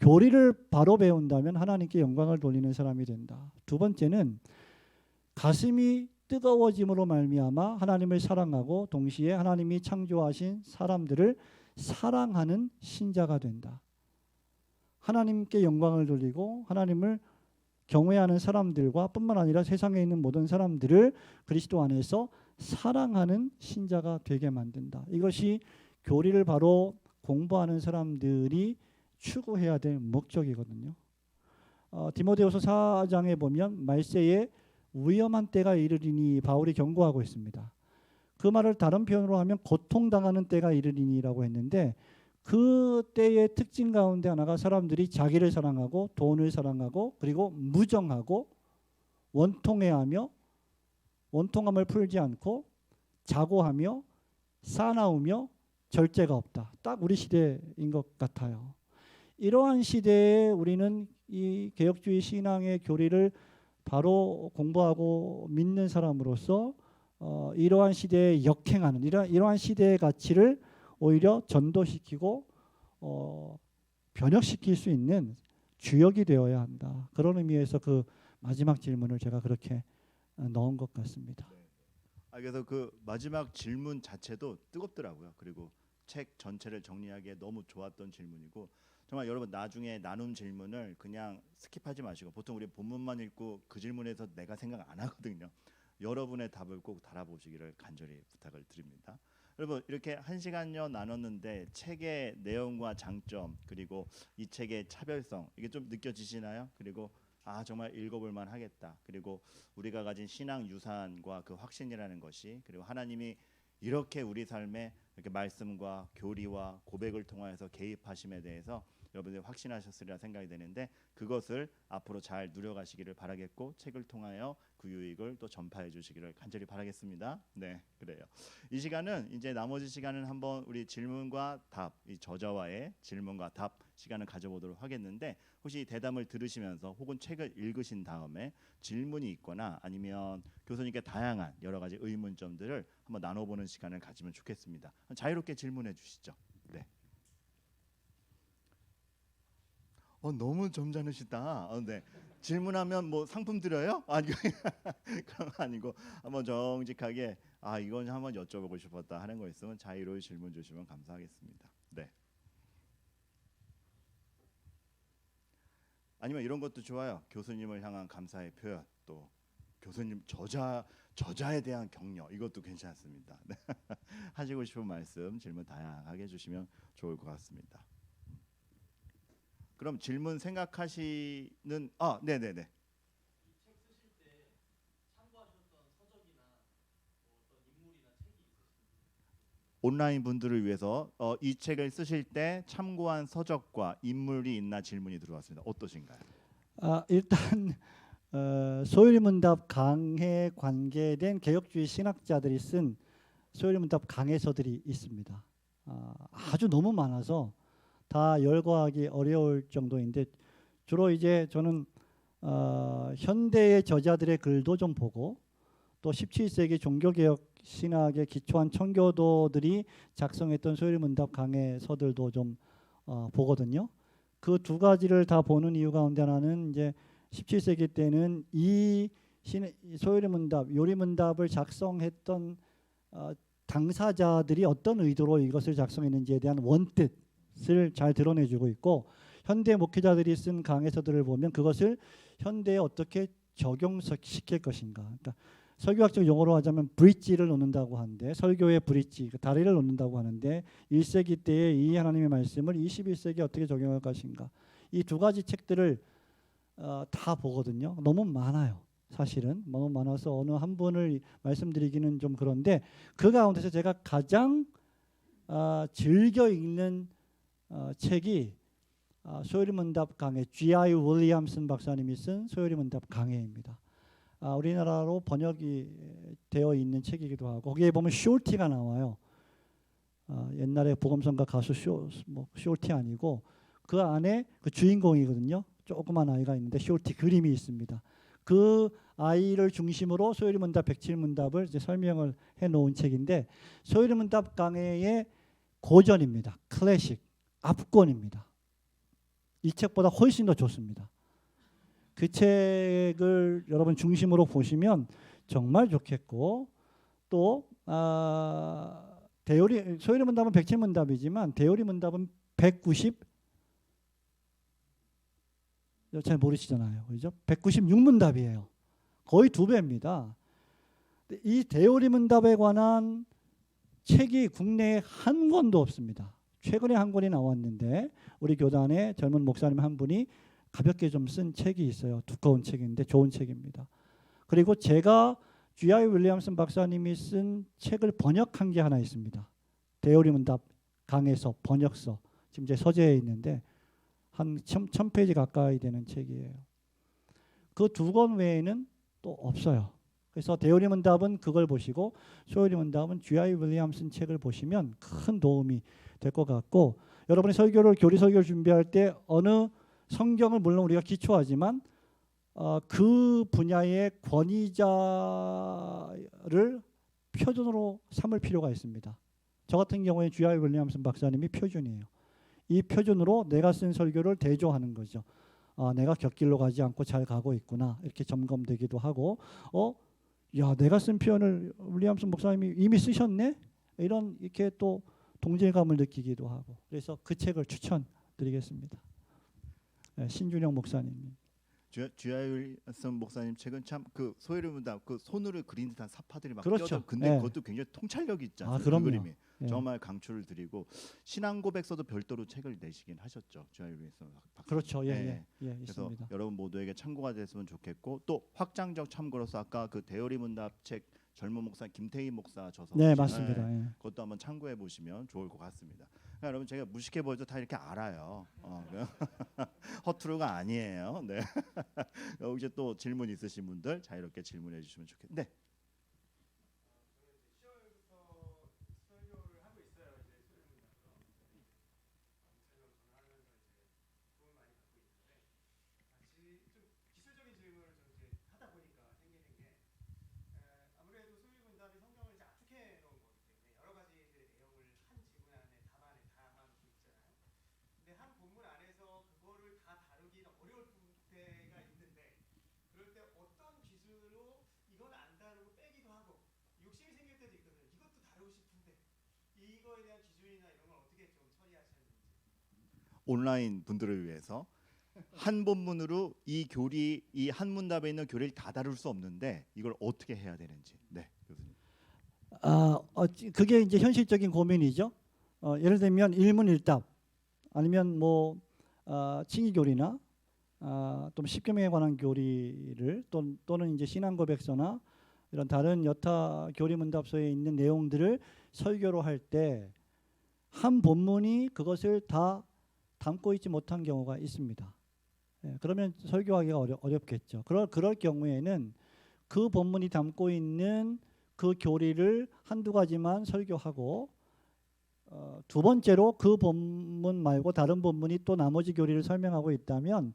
교리를 바로 배운다면 하나님께 영광을 돌리는 사람이 된다. 두 번째는 가슴이 뜨거워짐으로 말미암아 하나님을 사랑하고 동시에 하나님이 창조하신 사람들을 사랑하는 신자가 된다. 하나님께 영광을 돌리고 하나님을 경외하는 사람들과 뿐만 아니라 세상에 있는 모든 사람들을 그리스도 안에서 사랑하는 신자가 되게 만든다. 이것이 교리를 바로 공부하는 사람들이 추구해야 될 목적이거든요. 디모데후서 4장에 보면 말세에 위험한 때가 이르리니 바울이 경고하고 있습니다. 그 말을 다른 표현으로 하면 고통당하는 때가 이르리니라고 했는데 그 때의 특징 가운데 하나가 사람들이 자기를 사랑하고 돈을 사랑하고 그리고 무정하고 원통해하며 원통함을 풀지 않고 자고하며 사나우며 절제가 없다. 딱 우리 시대인 것 같아요. 이러한 시대에 우리는 이 개혁주의 신앙의 교리를 바로 공부하고 믿는 사람으로서 이러한 시대에 역행하는 이러한 시대의 가치를 오히려 전도시키고 변혁시킬 수 있는 주역이 되어야 한다. 그런 의미에서 그 마지막 질문을 제가 그렇게 넣은 것 같습니다. 그래서 그 마지막 질문 자체도 뜨겁더라고요. 그리고 책 전체를 정리하기에 너무 좋았던 질문이고 정말 여러분 나중에 나눔 질문을 그냥 스킵하지 마시고 보통 우리 본문만 읽고 그 질문에서 내가 생각 안 하거든요. 여러분의 답을 꼭 달아보시기를 간절히 부탁을 드립니다. 여러분 이렇게 1시간여 나눴는데 책의 내용과 장점 그리고 이 책의 차별성 이게 좀 느껴지시나요? 그리고 정말 읽어볼만 하겠다. 그리고 우리가 가진 신앙 유산과 그 확신이라는 것이 그리고 하나님이 이렇게 우리 삶에 이렇게 말씀과 교리와 고백을 통하여서 개입하심에 대해서 여러분들이 확신하셨으리라 생각이 되는데 그것을 앞으로 잘 누려가시기를 바라겠고 책을 통하여 그 유익을 또 전파해 주시기를 간절히 바라겠습니다. 네, 그래요. 이 시간은 이제 나머지 시간은 한번 우리 질문과 답, 이 저자와의 질문과 답 시간을 가져보도록 하겠는데 혹시 대담을 들으시면서 혹은 책을 읽으신 다음에 질문이 있거나 아니면 교수님께 다양한 여러 가지 의문점들을 한번 나눠보는 시간을 가지면 좋겠습니다. 자유롭게 질문해 주시죠. 네. 너무 점잖으시다. 네. 질문하면 뭐 상품 드려요? 아니 그런 거 아니고 한번 정직하게 이건 한번 여쭤보고 싶었다 하는 거 있으면 자유로이 질문 주시면 감사하겠습니다. 네. 아니면 이런 것도 좋아요. 교수님을 향한 감사의 표현 또 교수님 저자에 대한 격려 이것도 괜찮습니다. 네. 하시고 싶은 말씀 질문 다양하게 해주시면 좋을 것 같습니다. 그럼 질문 생각하시는 네네네. 이 책 쓰실 때 참고하셨던 서적이나 어떤 인물이나 책이 있으신가요? 온라인 분들을 위해서 이 책을 쓰실 때 참고한 서적과 인물이 있나 질문이 들어왔습니다. 어떠신가요? 일단 소요리문답 강해에 관계된 개혁주의 신학자들이 쓴 소요리문답 강해서들이 있습니다. 아주 너무 많아서 다 열거하기 어려울 정도인데 주로 이제 저는 현대의 저자들의 글도 좀 보고 또 17세기 종교개혁 신학에 기초한 청교도들이 작성했던 소요리문답 강해서들도 좀 보거든요. 그 두 가지를 다 보는 이유 가운데 하나는 이제 17세기 때는 이 소요리문답, 요리문답을 작성했던 당사자들이 어떤 의도로 이것을 작성했는지에 대한 원뜻을 잘 드러내주고 있고 현대 목회자들이 쓴 강해서들을 보면 그것을 현대에 어떻게 적용시킬 것인가. 그러니까 설교학적 용어로 하자면 브릿지를 놓는다고 하는데 설교의 브릿지, 다리를 놓는다고 하는데 1세기 때의 이 하나님의 말씀을 21세기에 어떻게 적용할 것인가. 이 두 가지 책들을 다 보거든요. 너무 많아요. 사실은 너무 많아서 어느 한 분을 말씀드리기는 좀 그런데 그 가운데서 제가 가장 즐겨 읽는 책이 소요리문답 강해 G.I. 윌리엄슨 박사님이 쓴 소요리문답 강해입니다. 우리나라로 번역이 되어 있는 책이기도 하고 거기에 보면 쇼티가 나와요. 옛날에 복음성가 가수 쇼티 아니고 그 안에 그 주인공이거든요. 조그만 아이가 있는데 쇼티 그림이 있습니다. 그 아이를 중심으로 소요리문답 107문답을 이제 설명을 해놓은 책인데 소요리문답 강해의 고전입니다. 클래식, 압권입니다. 이 책보다 훨씬 더 좋습니다. 그 책을 여러분 중심으로 보시면 정말 좋겠고 또 대요리 소요리 문답은 107문답이지만 대요리 문답은 190 잘 모르시잖아요. 그죠? 196문답이에요. 거의 2배입니다. 이 대요리 문답에 관한 책이 국내에 한 권도 없습니다. 최근에 한 권이 나왔는데 우리 교단의 젊은 목사님 한 분이 가볍게 좀 쓴 책이 있어요. 두꺼운 책인데 좋은 책입니다. 그리고 제가 G.I. 윌리엄슨 박사님이 쓴 책을 번역한 게 하나 있습니다. 대요리 문답 강해서 번역서. 지금 제 서재에 있는데 한 1000페이지 가까이 되는 책이에요. 그 2권 외에는 또 없어요. 그래서 대요리 문답은 그걸 보시고 소요리 문답은 G.I. 윌리엄슨 책을 보시면 큰 도움이 될 것 같고 여러분이 설교를 교리 설교를 준비할 때 어느 성경을 물론 우리가 기초하지만 그 분야의 권위자를 표준으로 삼을 필요가 있습니다. 저 같은 경우에 G.I. 윌리엄슨 박사님이 표준이에요. 이 표준으로 내가 쓴 설교를 대조하는 거죠. 내가 곁길로 가지 않고 잘 가고 있구나 이렇게 점검되기도 하고 야 내가 쓴 표현을 윌리엄슨 목사님이 이미 쓰셨네 이런 이렇게 또 동질감을 느끼기도 하고 그래서 그 책을 추천드리겠습니다. 신준영 목사님. G.I. 윌리엄슨 목사님 책은 참 그 소요리 문답 그 손으로 그린 듯한 사파들이 막 그렇죠. 껴져. 근데 네. 그것도 굉장히 통찰력이 있지 않습니까? 그럼요. 그 그림이 네. 정말 강추를 드리고 신앙 고백서도 별도로 책을 내시긴 하셨죠. G.I. 윌리엄슨 박사님. 그렇죠. 네. 있습니다. 그래서 여러분 모두에게 참고가 됐으면 좋겠고 또 확장적 참고로서 아까 그 대요리 문답 책 젊은 목사 김태희 목사 저서 네 맞습니다. 그것도 한번 참고해 보시면 좋을 것 같습니다. 그러니까 여러분 제가 무식해 보여도 다 이렇게 알아요. 허투루가 아니에요. 네. 이제 또 질문 있으신 분들 자유롭게 질문해 주시면 좋겠는데. 네. 이거에 대한 기준이나 이런 걸 어떻게 좀 처리하셨는지. 온라인 분들을 위해서 한 본문으로 이 교리 이 한 문답에 있는 교리를 다 다룰 수 없는데 이걸 어떻게 해야 되는지. 네, 교수님. 그게 이제 현실적인 고민이죠. 예를 들면 일문일답 아니면 뭐 칭의교리나 또 십계명에 관한 교리를 또는 이제 신앙고백서나 이런 다른 여타 교리 문답서에 있는 내용들을 설교로 할 때 한 본문이 그것을 다 담고 있지 못한 경우가 있습니다. 그러면 설교하기가 어렵겠죠. 그럴 경우에는 그 본문이 담고 있는 그 교리를 한두 가지만 설교하고 두 번째로 그 본문 말고 다른 본문이 또 나머지 교리를 설명하고 있다면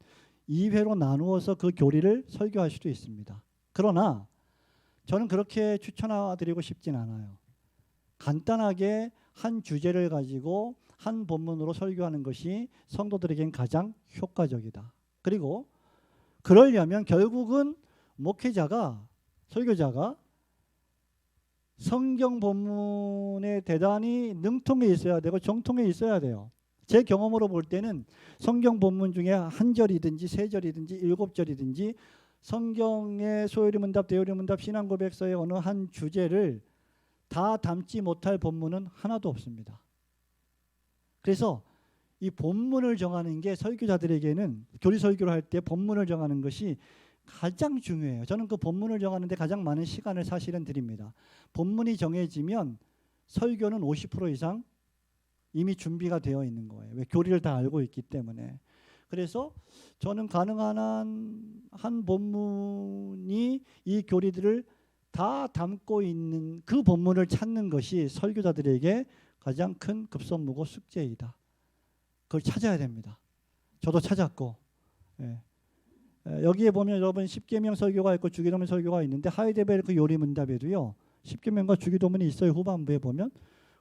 2회로 나누어서 그 교리를 설교할 수도 있습니다. 그러나 저는 그렇게 추천드리고 싶진 않아요. 간단하게 한 주제를 가지고 한 본문으로 설교하는 것이 성도들에겐 가장 효과적이다. 그리고 그러려면 결국은 목회자가 설교자가 성경 본문에 대단히 능통해 있어야 되고 정통해 있어야 돼요. 제 경험으로 볼 때는 성경 본문 중에 한 절이든지 세 절이든지 7절이든지 성경의 소요리 문답, 대요리 문답, 신앙 고백서의 어느 한 주제를 다 담지 못할 본문은 하나도 없습니다. 그래서 이 본문을 정하는 게 설교자들에게는 교리 설교를 할 때 본문을 정하는 것이 가장 중요해요. 저는 그 본문을 정하는 데 가장 많은 시간을 사실은 드립니다. 본문이 정해지면 설교는 50% 이상 이미 준비가 되어 있는 거예요. 왜? 교리를 다 알고 있기 때문에. 그래서 저는 가능한 한 본문이 이 교리들을 다 담고 있는 그 본문을 찾는 것이 설교자들에게 가장 큰 급선무고 숙제이다. 그걸 찾아야 됩니다. 저도 찾았고 여기에 보면 여러분 십계명 설교가 있고 주기도문 설교가 있는데 하이데베르크 요리 문답에도요. 십계명과 주기도문이 있어요. 후반부에 보면.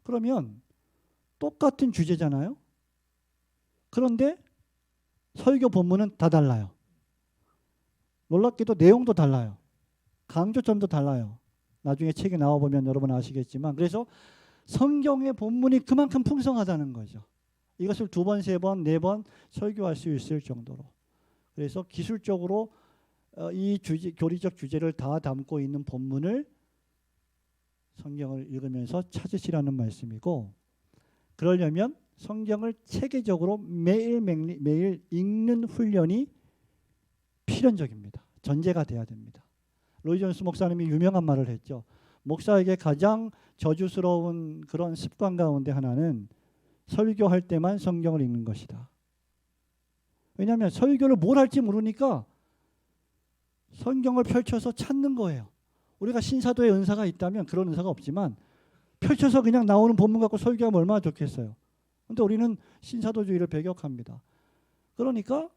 그러면 똑같은 주제잖아요. 그런데 설교 본문은 다 달라요. 놀랍게도 내용도 달라요. 강조점도 달라요. 나중에 책이 나와보면 여러분 아시겠지만, 그래서 성경의 본문이 그만큼 풍성하다는 거죠. 이것을 2번, 3번, 4번 설교할 수 있을 정도로. 그래서 기술적으로 이 교리적 주제를 다 담고 있는 본문을 성경을 읽으면서 찾으시라는 말씀이고, 그러려면 성경을 체계적으로 매일 읽는 훈련이 필연적입니다. 전제가 돼야 됩니다. 로이 존스 목사님이 유명한 말을 했죠. 목사에게 가장 저주스러운 그런 습관 가운데 하나는 설교할 때만 성경을 읽는 것이다. 왜냐하면 설교를 뭘 할지 모르니까 성경을 펼쳐서 찾는 거예요. 우리가 신사도의 은사가 있다면 그런 은사가 없지만 펼쳐서 그냥 나오는 본문 갖고 설교하면 얼마나 좋겠어요. 그런데 우리는 신사도주의를 배격합니다. 그러니까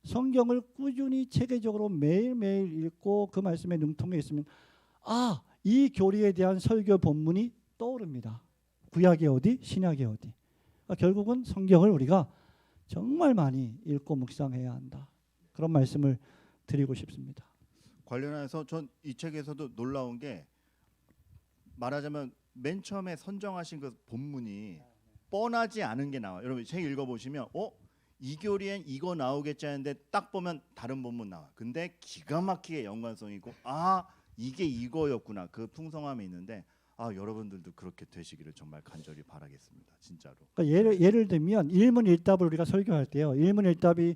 성경을 꾸준히 체계적으로 매일매일 읽고 그 말씀에 능통해 있으면 이 교리에 대한 설교 본문이 떠오릅니다. 구약의 어디, 신약의 어디. 그러니까 결국은 성경을 우리가 정말 많이 읽고 묵상해야 한다. 그런 말씀을 드리고 싶습니다. 관련해서 전 이 책에서도 놀라운 게, 말하자면 맨 처음에 선정하신 그 본문이 뻔하지 않은 게 나와요. 여러분 책 읽어보시면 이 교리엔 이거 나오겠지 하는데 딱 보면 다른 본문 나와. 근데 기가 막히게 연관성이 있고 이게 이거였구나. 그 풍성함이 있는데 여러분들도 그렇게 되시기를 정말 간절히 바라겠습니다. 진짜로. 그러니까 예를 들면 일문일답을 우리가 설교할 때요. 일문일답이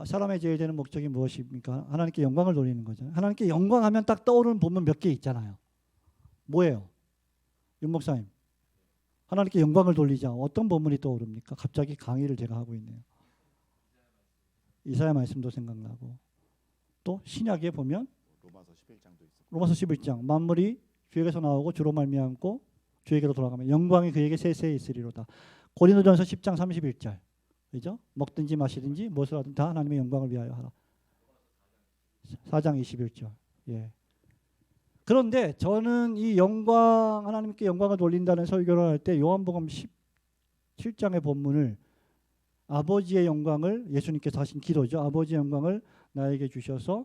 사람의 제일 되는 목적이 무엇입니까? 하나님께 영광을 돌리는 거죠. 하나님께 영광하면 딱 떠오르는 본문 몇 개 있잖아요. 뭐예요? 윤 목사님. 하나님께 영광을 돌리자. 어떤 본문이 떠오릅니까? 갑자기 강의를 제가 하고 있네요. 이사야 말씀도 생각나고, 또 신약에 보면 로마서 11장도 있어. 로마서 11장 만물이 주에게서 나오고 주로 말미암고 주에게로 돌아가면 영광이 그에게 세세히 있으리로다. 고린도전서 10장 31절. 그죠? 먹든지 마시든지 무엇을 하든 다 하나님의 영광을 위하여 하라. 4장 21절. 예. 그런데 저는 이 하나님께 영광을 돌린다는 설교를 할 때 요한복음 17장의 본문을 아버지의 영광을, 예수님께서 하신 기도죠. 아버지의 영광을 나에게 주셔서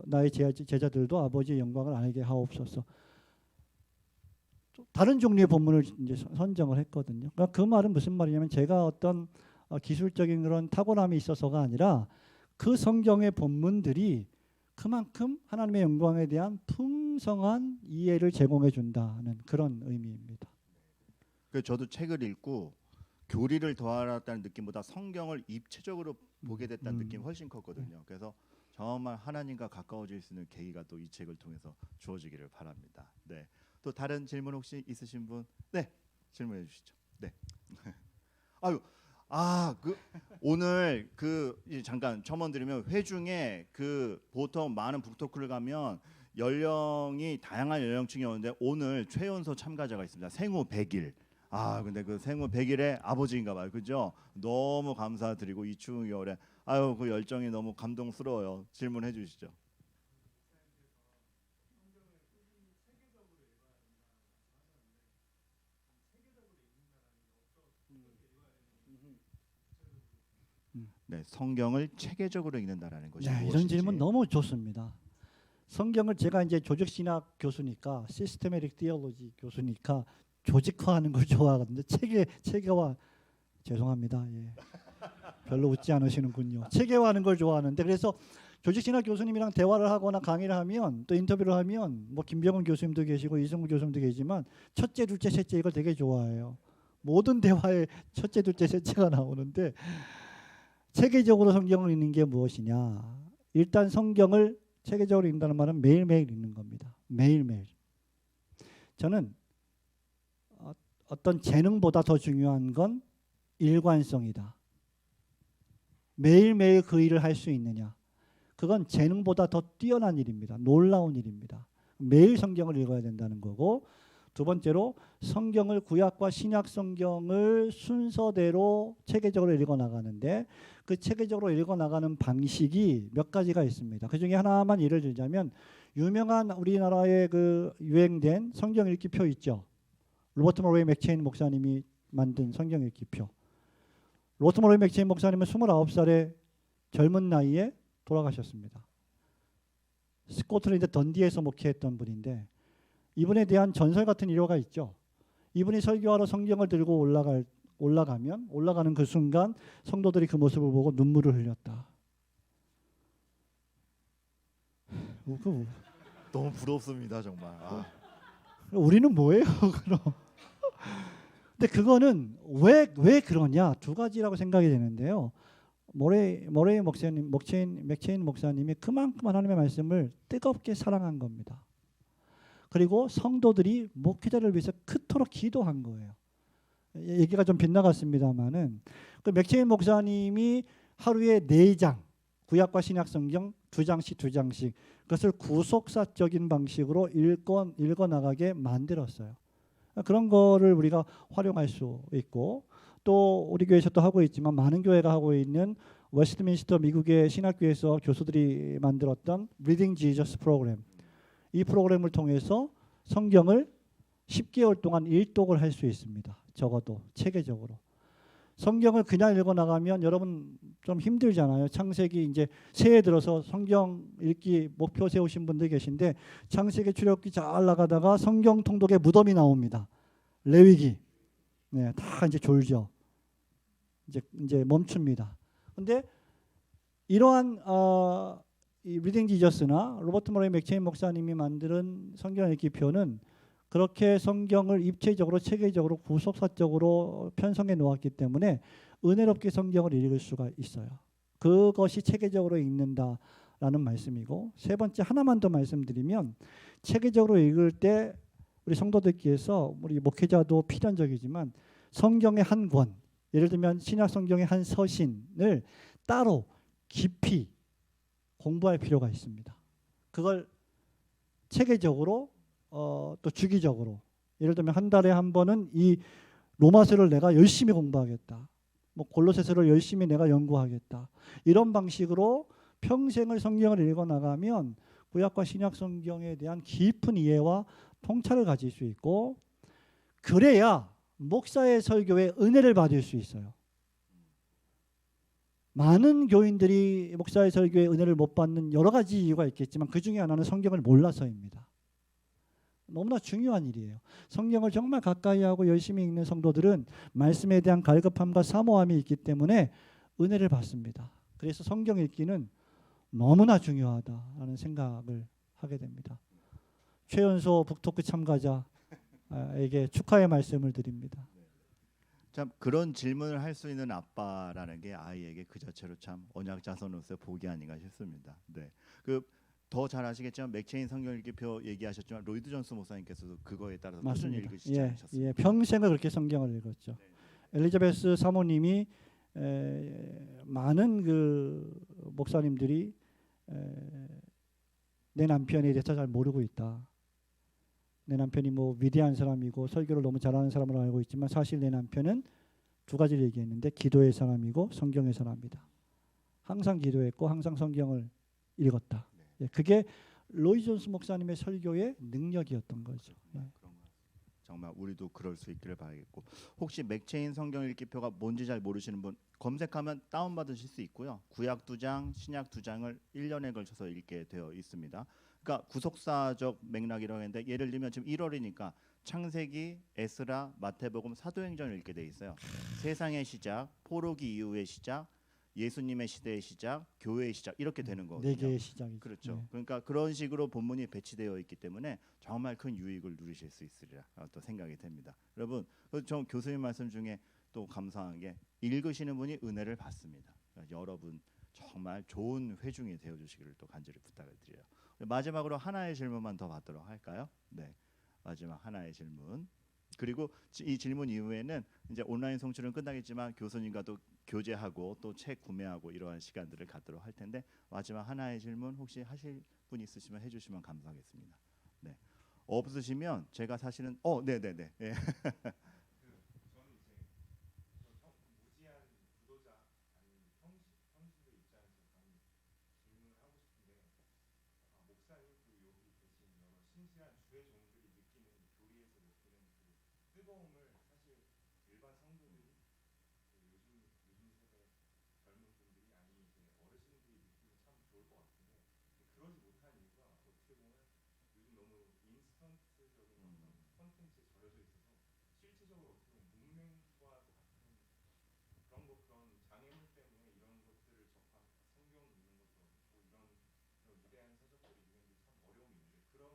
나의 제자들도 아버지의 영광을 나에게 하옵소서. 다른 종류의 본문을 이제 선정을 했거든요. 그러니까 그 말은 무슨 말이냐면, 제가 어떤 기술적인 그런 탁월함이 있어서가 아니라 그 성경의 본문들이 그만큼 하나님의 영광에 대한 풍성한 이해를 제공해 준다는 그런 의미입니다. 그래서 저도 책을 읽고 교리를 더 알았다는 느낌보다 성경을 입체적으로 보게 됐다는 느낌이 훨씬 컸거든요. 그래서 정말 하나님과 가까워질 수 있는 계기가 또 이 책을 통해서 주어지기를 바랍니다. 네. 또 다른 질문 혹시 있으신 분? 네, 질문해 주시죠. 네. 오늘 잠깐 첨언 드리면, 회중에 보통 많은 북토크를 가면 연령이 다양한 연령층이 오는데 오늘 최연소 참가자가 있습니다. 생후 100일. 근데 그 생후 100일의 아버지인가 봐요. 그죠? 너무 감사드리고 이 추운 겨울에 그 열정이 너무 감동스러워요. 질문해 주시죠. 네, 성경을 체계적으로 읽는다라는 것이 무엇인지. 이런 질문 너무 좋습니다. 성경을 제가 이제 조직신학 교수니까, 시스테메틱 티올로지 교수니까 조직화하는 걸 좋아하거든요. 체계화, 죄송합니다. 예. 별로 웃지 않으시는군요. 체계화하는 걸 좋아하는데, 그래서 조직신학 교수님이랑 대화를 하거나 강의를 하면, 또 인터뷰를 하면, 뭐 김병훈 교수님도 계시고 이승우 교수님도 계시지만 첫째, 둘째, 셋째 이걸 되게 좋아해요. 모든 대화에 첫째, 둘째, 셋째가 나오는데, 체계적으로 성경을 읽는 게 무엇이냐? 일단 성경을 체계적으로 읽는다는 말은 매일매일 읽는 겁니다. 매일매일. 저는 어떤 재능보다 더 중요한 건 일관성이다. 매일매일 그 일을 할 수 있느냐. 그건 재능보다 더 뛰어난 일입니다. 놀라운 일입니다. 매일 성경을 읽어야 된다는 거고, 두 번째로 성경을, 구약과 신약 성경을 순서대로 체계적으로 읽어 나가는데, 그 체계적으로 읽어 나가는 방식이 몇 가지가 있습니다. 그 중에 하나만 예를 들자면, 유명한 우리나라의 그 유행된 성경 읽기표 있죠. 로버트 머레이 맥체인 목사님이 만든 성경 읽기표. 로스모리 맥체인 목사님은 29살의 젊은 나이에 돌아가셨습니다. 스코틀랜드 던디에서 목회했던 분인데 이분에 대한 전설 같은 일화가 있죠. 이분이 설교하러 성경을 들고 올라가는 그 순간 성도들이 그 모습을 보고 눈물을 흘렸다. 너무 부럽습니다 정말. 우리는 뭐예요, 그럼? 근데 그거는 왜 그러냐? 두 가지라고 생각이 되는데요. 모레이 목사님, 맥체인 목사님이 그만큼 하나님의 말씀을 뜨겁게 사랑한 겁니다. 그리고 성도들이 목회자를 위해서 그토록 기도한 거예요. 얘기가 좀 빗나갔습니다만은 그 맥체인 목사님이 하루에 4장 구약과 신약 성경 2장씩 그것을 구속사적인 방식으로 읽어 나가게 만들었어요. 그런 거를 우리가 활용할 수 있고 또 우리 교회에서도 하고 있지만 많은 교회가 하고 있는 웨스트민스터 미국의 신학교에서 교수들이 만들었던 Reading Jesus 프로그램. 이 프로그램을 통해서 성경을 10개월 동안 일독을 할 수 있습니다. 적어도 체계적으로. 성경을 그냥 읽어 나가면 여러분 좀 힘들잖아요. 창세기 이제 새해 들어서 성경 읽기 목표 세우신 분들 계신데 창세기 출애굽기 잘 나가다가 성경 통독에 무덤이 나옵니다. 레위기. 네, 다 이제 졸죠. 이제 멈춥니다. 근데 이러한 이 리딩 지저스나 로버트 모레이 맥체인 목사님이 만드는 성경 읽기표는 그렇게 성경을 입체적으로 체계적으로 구속사적으로 편성해 놓았기 때문에 은혜롭게 성경을 읽을 수가 있어요. 그것이 체계적으로 읽는다라는 말씀이고 세 번째 하나만 더 말씀드리면 체계적으로 읽을 때 우리 성도들께서 우리 목회자도 필연적이지만 성경의 한 권 예를 들면 신약 성경의 한 서신을 따로 깊이 공부할 필요가 있습니다. 그걸 체계적으로 또 주기적으로 예를 들면 한 달에 한 번은 이 로마서를 내가 열심히 공부하겠다. 뭐 골로새서를 열심히 내가 연구하겠다. 이런 방식으로 평생을 성경을 읽어 나가면 구약과 신약 성경에 대한 깊은 이해와 통찰을 가질 수 있고 그래야 목사의 설교에 은혜를 받을 수 있어요. 많은 교인들이 목사의 설교에 은혜를 못 받는 여러 가지 이유가 있겠지만 그 중에 하나는 성경을 몰라서입니다. 너무나 중요한 일이에요. 성경을 정말 가까이 하고 열심히 읽는 성도들은 말씀에 대한 갈급함과 사모함이 있기 때문에 은혜를 받습니다. 그래서 성경 읽기는 너무나 중요하다라는 생각을 하게 됩니다. 최연소 북토크 참가자에게 축하의 말씀을 드립니다. 참 그런 질문을 할 수 있는 아빠라는 게 아이에게 그 자체로 참 언약 자손으로서의 복이 아닌가 싶습니다. 네, 더 잘 아시겠지만 맥체인 성경 읽기표 얘기하셨지만 로이드 존스 목사님께서도 그거에 따라서 꾸준히 읽으시지 않으셨습니까? 예, 평생을 그렇게 성경을 읽었죠. 엘리자베스 사모님이 많은 그 목사님들이 내 남편에 대해서 잘 모르고 있다. 내 남편이 뭐 위대한 사람이고 설교를 너무 잘하는 사람으로 알고 있지만 사실 내 남편은 두 가지를 얘기했는데 기도의 사람이고 성경의 사람이다. 항상 기도했고 항상 성경을 읽었다. 예, 그게 로이 존스 목사님의 설교의 능력이었던 거죠. 예. 정말 우리도 그럴 수 있기를 바라겠고 혹시 맥체인 성경 읽기표가 뭔지 잘 모르시는 분 검색하면 다운받으실 수 있고요. 구약 2장, 신약 2장을 1년에 걸쳐서 읽게 되어 있습니다. 그러니까 구속사적 맥락이라고 했는데 예를 들면 지금 1월이니까 창세기, 에스라, 마태복음, 사도행전을 읽게 돼 있어요. 세상의 시작, 포로기 이후의 시작, 예수님의 시대의 시작, 교회의 시작 이렇게 되는 거거든요. 네 개의 시작이죠. 그렇죠. 네. 그러니까 그런 식으로 본문이 배치되어 있기 때문에 정말 큰 유익을 누리실 수 있으리라 또 생각이 됩니다. 여러분, 저 교수님 말씀 중에 또 감사한 게 읽으시는 분이 은혜를 받습니다. 그러니까 여러분 정말 좋은 회중이 되어 주시기를 또 간절히 부탁을 드려요. 마지막으로 하나의 질문만 더 받도록 할까요? 네, 마지막 하나의 질문. 그리고 이 질문 이후에는 이제 온라인 송출은 끝나겠지만 교수님과도 교제하고 또 책 구매하고 이러한 시간들을 갖도록 할 텐데 마지막 하나의 질문 혹시 하실 분 있으시면 해주시면 감사하겠습니다. 네, 없으시면 제가 사실은 네네네. 예. 뜨거움을 사실 일반 성도들이 요즘 컨텐츠에 절여져 있어서 실질적으로 어떻게 보면 문맹과 그런 장애물 때문에 이런 것들을 접한 성경 읽는 것도 어렵고 이런 위대한 서적들을 읽는 게 참 어려움이 있는데 그런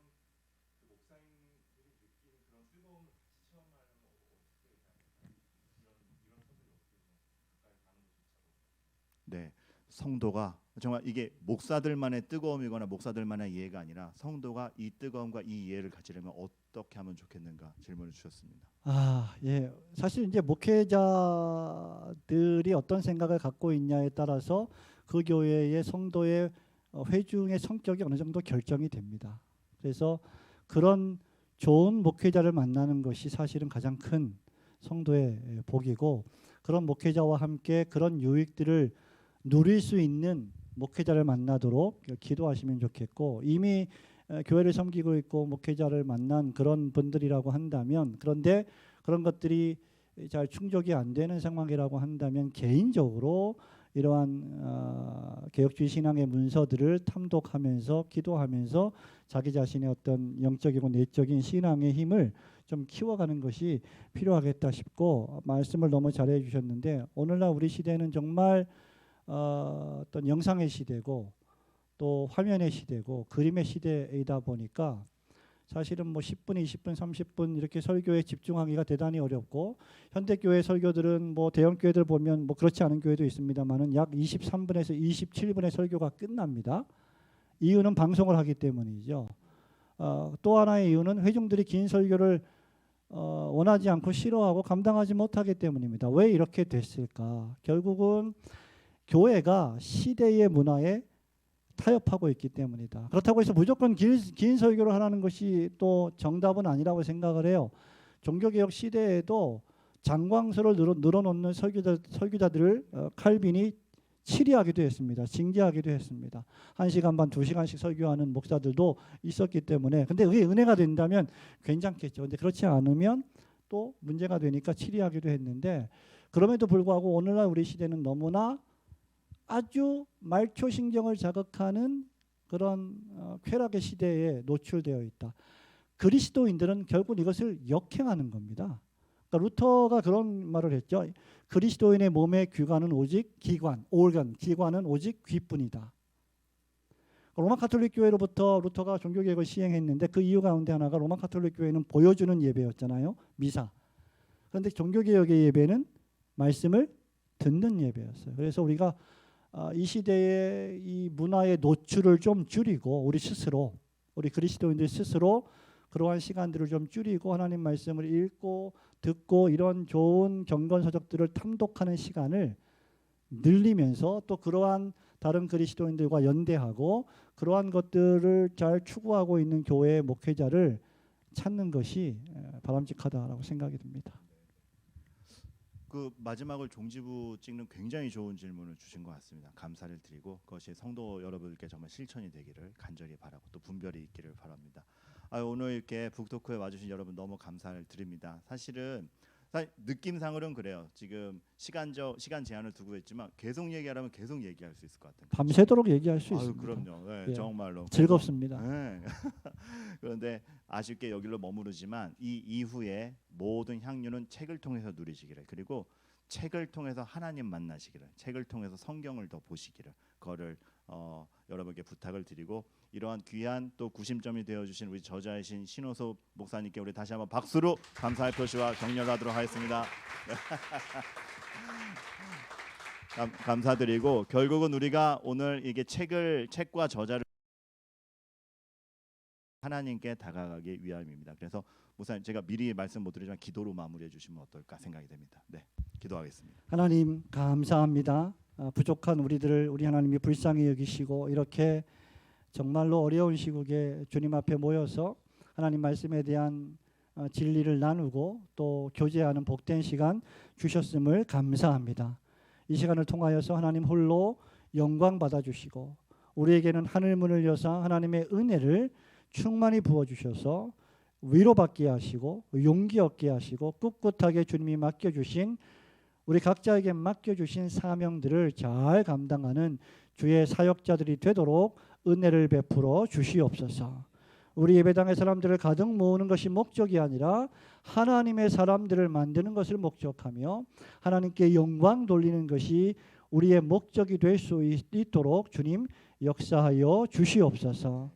그 목사님들이 느끼는 그런 즐거움을 같이 체험하려면 어떻게 해야 할까요? 이런 서적이 어떻게 좀 가까이 가는 것조차도 네, 성도가 정말 이게 목사들만의 뜨거움이거나 목사들만의 이해가 아니라 성도가 이 뜨거움과 이 이해를 가지려면 어떻게 하면 좋겠는가 질문을 주셨습니다. 예. 사실 이제 목회자들이 어떤 생각을 갖고 있냐에 따라서 그 교회의 성도의 회중의 성격이 어느 정도 결정이 됩니다. 그래서 그런 좋은 목회자를 만나는 것이 사실은 가장 큰 성도의 복이고, 그런 목회자와 함께 그런 유익들을 누릴 수 있는 목회자를 만나도록 기도하시면 좋겠고, 이미 교회를 섬기고 있고 목회자를 만난 그런 분들이라고 한다면, 그런데 그런 것들이 잘 충족이 안 되는 상황이라고 한다면 개인적으로 이러한 개혁주의 신앙의 문서들을 탐독하면서 기도하면서 자기 자신의 어떤 영적이고 내적인 신앙의 힘을 좀 키워가는 것이 필요하겠다 싶고, 말씀을 너무 잘해 주셨는데, 오늘날 우리 시대는 정말 어떤 영상의 시대고 또 화면의 시대고 그림의 시대이다 보니까 사실은 뭐 10분, 20분, 30분 이렇게 설교에 집중하기가 대단히 어렵고, 현대교회 설교들은 뭐 대형 교회들 보면 뭐 그렇지 않은 교회도 있습니다만은 약 23분에서 27분의 설교가 끝납니다. 이유는 방송을 하기 때문이죠. 또 하나의 이유는 회중들이 긴 설교를 원하지 않고 싫어하고 감당하지 못하기 때문입니다. 왜 이렇게 됐을까? 결국은 교회가 시대의 문화에 타협하고 있기 때문이다. 그렇다고 해서 무조건 긴 설교를 하라는 것이 또 정답은 아니라고 생각을 해요. 종교개혁 시대에도 장광설을 늘어놓는 설교자들을 칼빈이 치리하기도 했습니다. 징계하기도 했습니다. 1시간 반, 2시간씩 설교하는 목사들도 있었기 때문에, 근데 그게 은혜가 된다면 괜찮겠죠. 근데 그렇지 않으면 또 문제가 되니까 치리하기도 했는데, 그럼에도 불구하고 오늘날 우리 시대는 너무나 아주 말초신경을 자극하는 그런 쾌락의 시대에 노출되어 있다. 그리스도인들은 결국 이것을 역행하는 겁니다. 그러니까 루터가 그런 말을 했죠. 그리스도인의 몸의 기관은 오직 기관은 오직 귀뿐이다. 로마 가톨릭 교회로부터 루터가 종교개혁을 시행했는데 그 이유 가운데 하나가 로마 가톨릭 교회는 보여주는 예배였잖아요. 미사. 그런데 종교개혁의 예배는 말씀을 듣는 예배였어요. 그래서 우리가 이 시대의 이 문화의 노출을 좀 줄이고 우리 그리스도인들 스스로 그러한 시간들을 좀 줄이고 하나님 말씀을 읽고 듣고 이런 좋은 경건 서적들을 탐독하는 시간을 늘리면서 또 그러한 다른 그리스도인들과 연대하고 그러한 것들을 잘 추구하고 있는 교회의 목회자를 찾는 것이 바람직하다라고 생각이 듭니다. 그 마지막을 종지부 찍는 굉장히 좋은 질문을 주신 것 같습니다. 감사를 드리고 그것이 성도 여러분들께 정말 실천이 되기를 간절히 바라고 또 분별이 있기를 바랍니다. 오늘 이렇게 북토크에 와주신 여러분 너무 감사를 드립니다. 사실 느낌상으로는 그래요. 지금 시간 제한을 두고 있지만 계속 얘기하려면 계속 얘기할 수 있을 것 같아요. 밤새도록 얘기할 수 있습니다. 그럼요. 네, 예. 정말로 즐겁습니다. 네. 그런데 아쉽게 여기로 머무르지만 이 이후에 모든 향유는 책을 통해서 누리시기를, 그리고 책을 통해서 하나님 만나시기를, 책을 통해서 성경을 더 보시기를, 그거를 여러분께 부탁을 드리고, 이러한 귀한 또 구심점이 되어주신 우리 저자이신 신호섭 목사님께 우리 다시 한번 박수로 감사의 표시와 격려를 하도록 하겠습니다. 감사드리고, 결국은 우리가 오늘 이게 책과 저자를 하나님께 다가가기 위함입니다. 그래서 목사님, 제가 미리 말씀 못 드리지만 기도로 마무리해 주시면 어떨까 생각이 됩니다. 네, 기도하겠습니다. 하나님 감사합니다. 부족한 우리들을 우리 하나님이 불쌍히 여기시고 이렇게 정말로 어려운 시국에 주님 앞에 모여서 하나님 말씀에 대한 진리를 나누고 또 교제하는 복된 시간 주셨음을 감사합니다. 이 시간을 통하여서 하나님 홀로 영광 받아주시고 우리에게는 하늘문을 여사 하나님의 은혜를 충만히 부어주셔서 위로받게 하시고 용기 얻게 하시고 꿋꿋하게 주님이 맡겨주신 우리 각자에게 맡겨주신 사명들을 잘 감당하는 주의 사역자들이 되도록 은혜를 베풀어 주시옵소서. 우리 예배당의 사람들을 가득 모으는 것이 목적이 아니라 하나님의 사람들을 만드는 것을 목적하며 하나님께 영광 돌리는 것이 우리의 목적이 될 수 있도록 주님 역사하여 주시옵소서.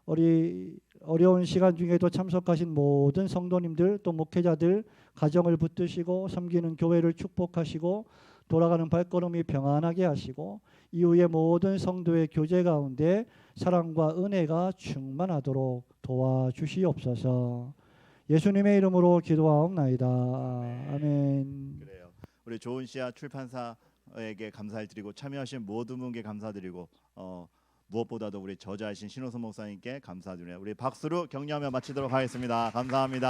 우리 어려운 시간 중에도 참석하신 모든 성도님들 또 목회자들 가정을 붙드시고 섬기는 교회를 축복하시고 돌아가는 발걸음이 평안하게 하시고 이후의 모든 성도의 교제 가운데 사랑과 은혜가 충만하도록 도와주시옵소서. 예수님의 이름으로 기도하옵나이다. 아멘. 그래요. 우리 좋은 씨앗 출판사에게 감사를 드리고 참여하신 모든 분께 감사드리고 무엇보다도 우리 저자이신 신호선 목사님께 감사드려요. 우리 박수로 격려하며 마치도록 하겠습니다. 감사합니다.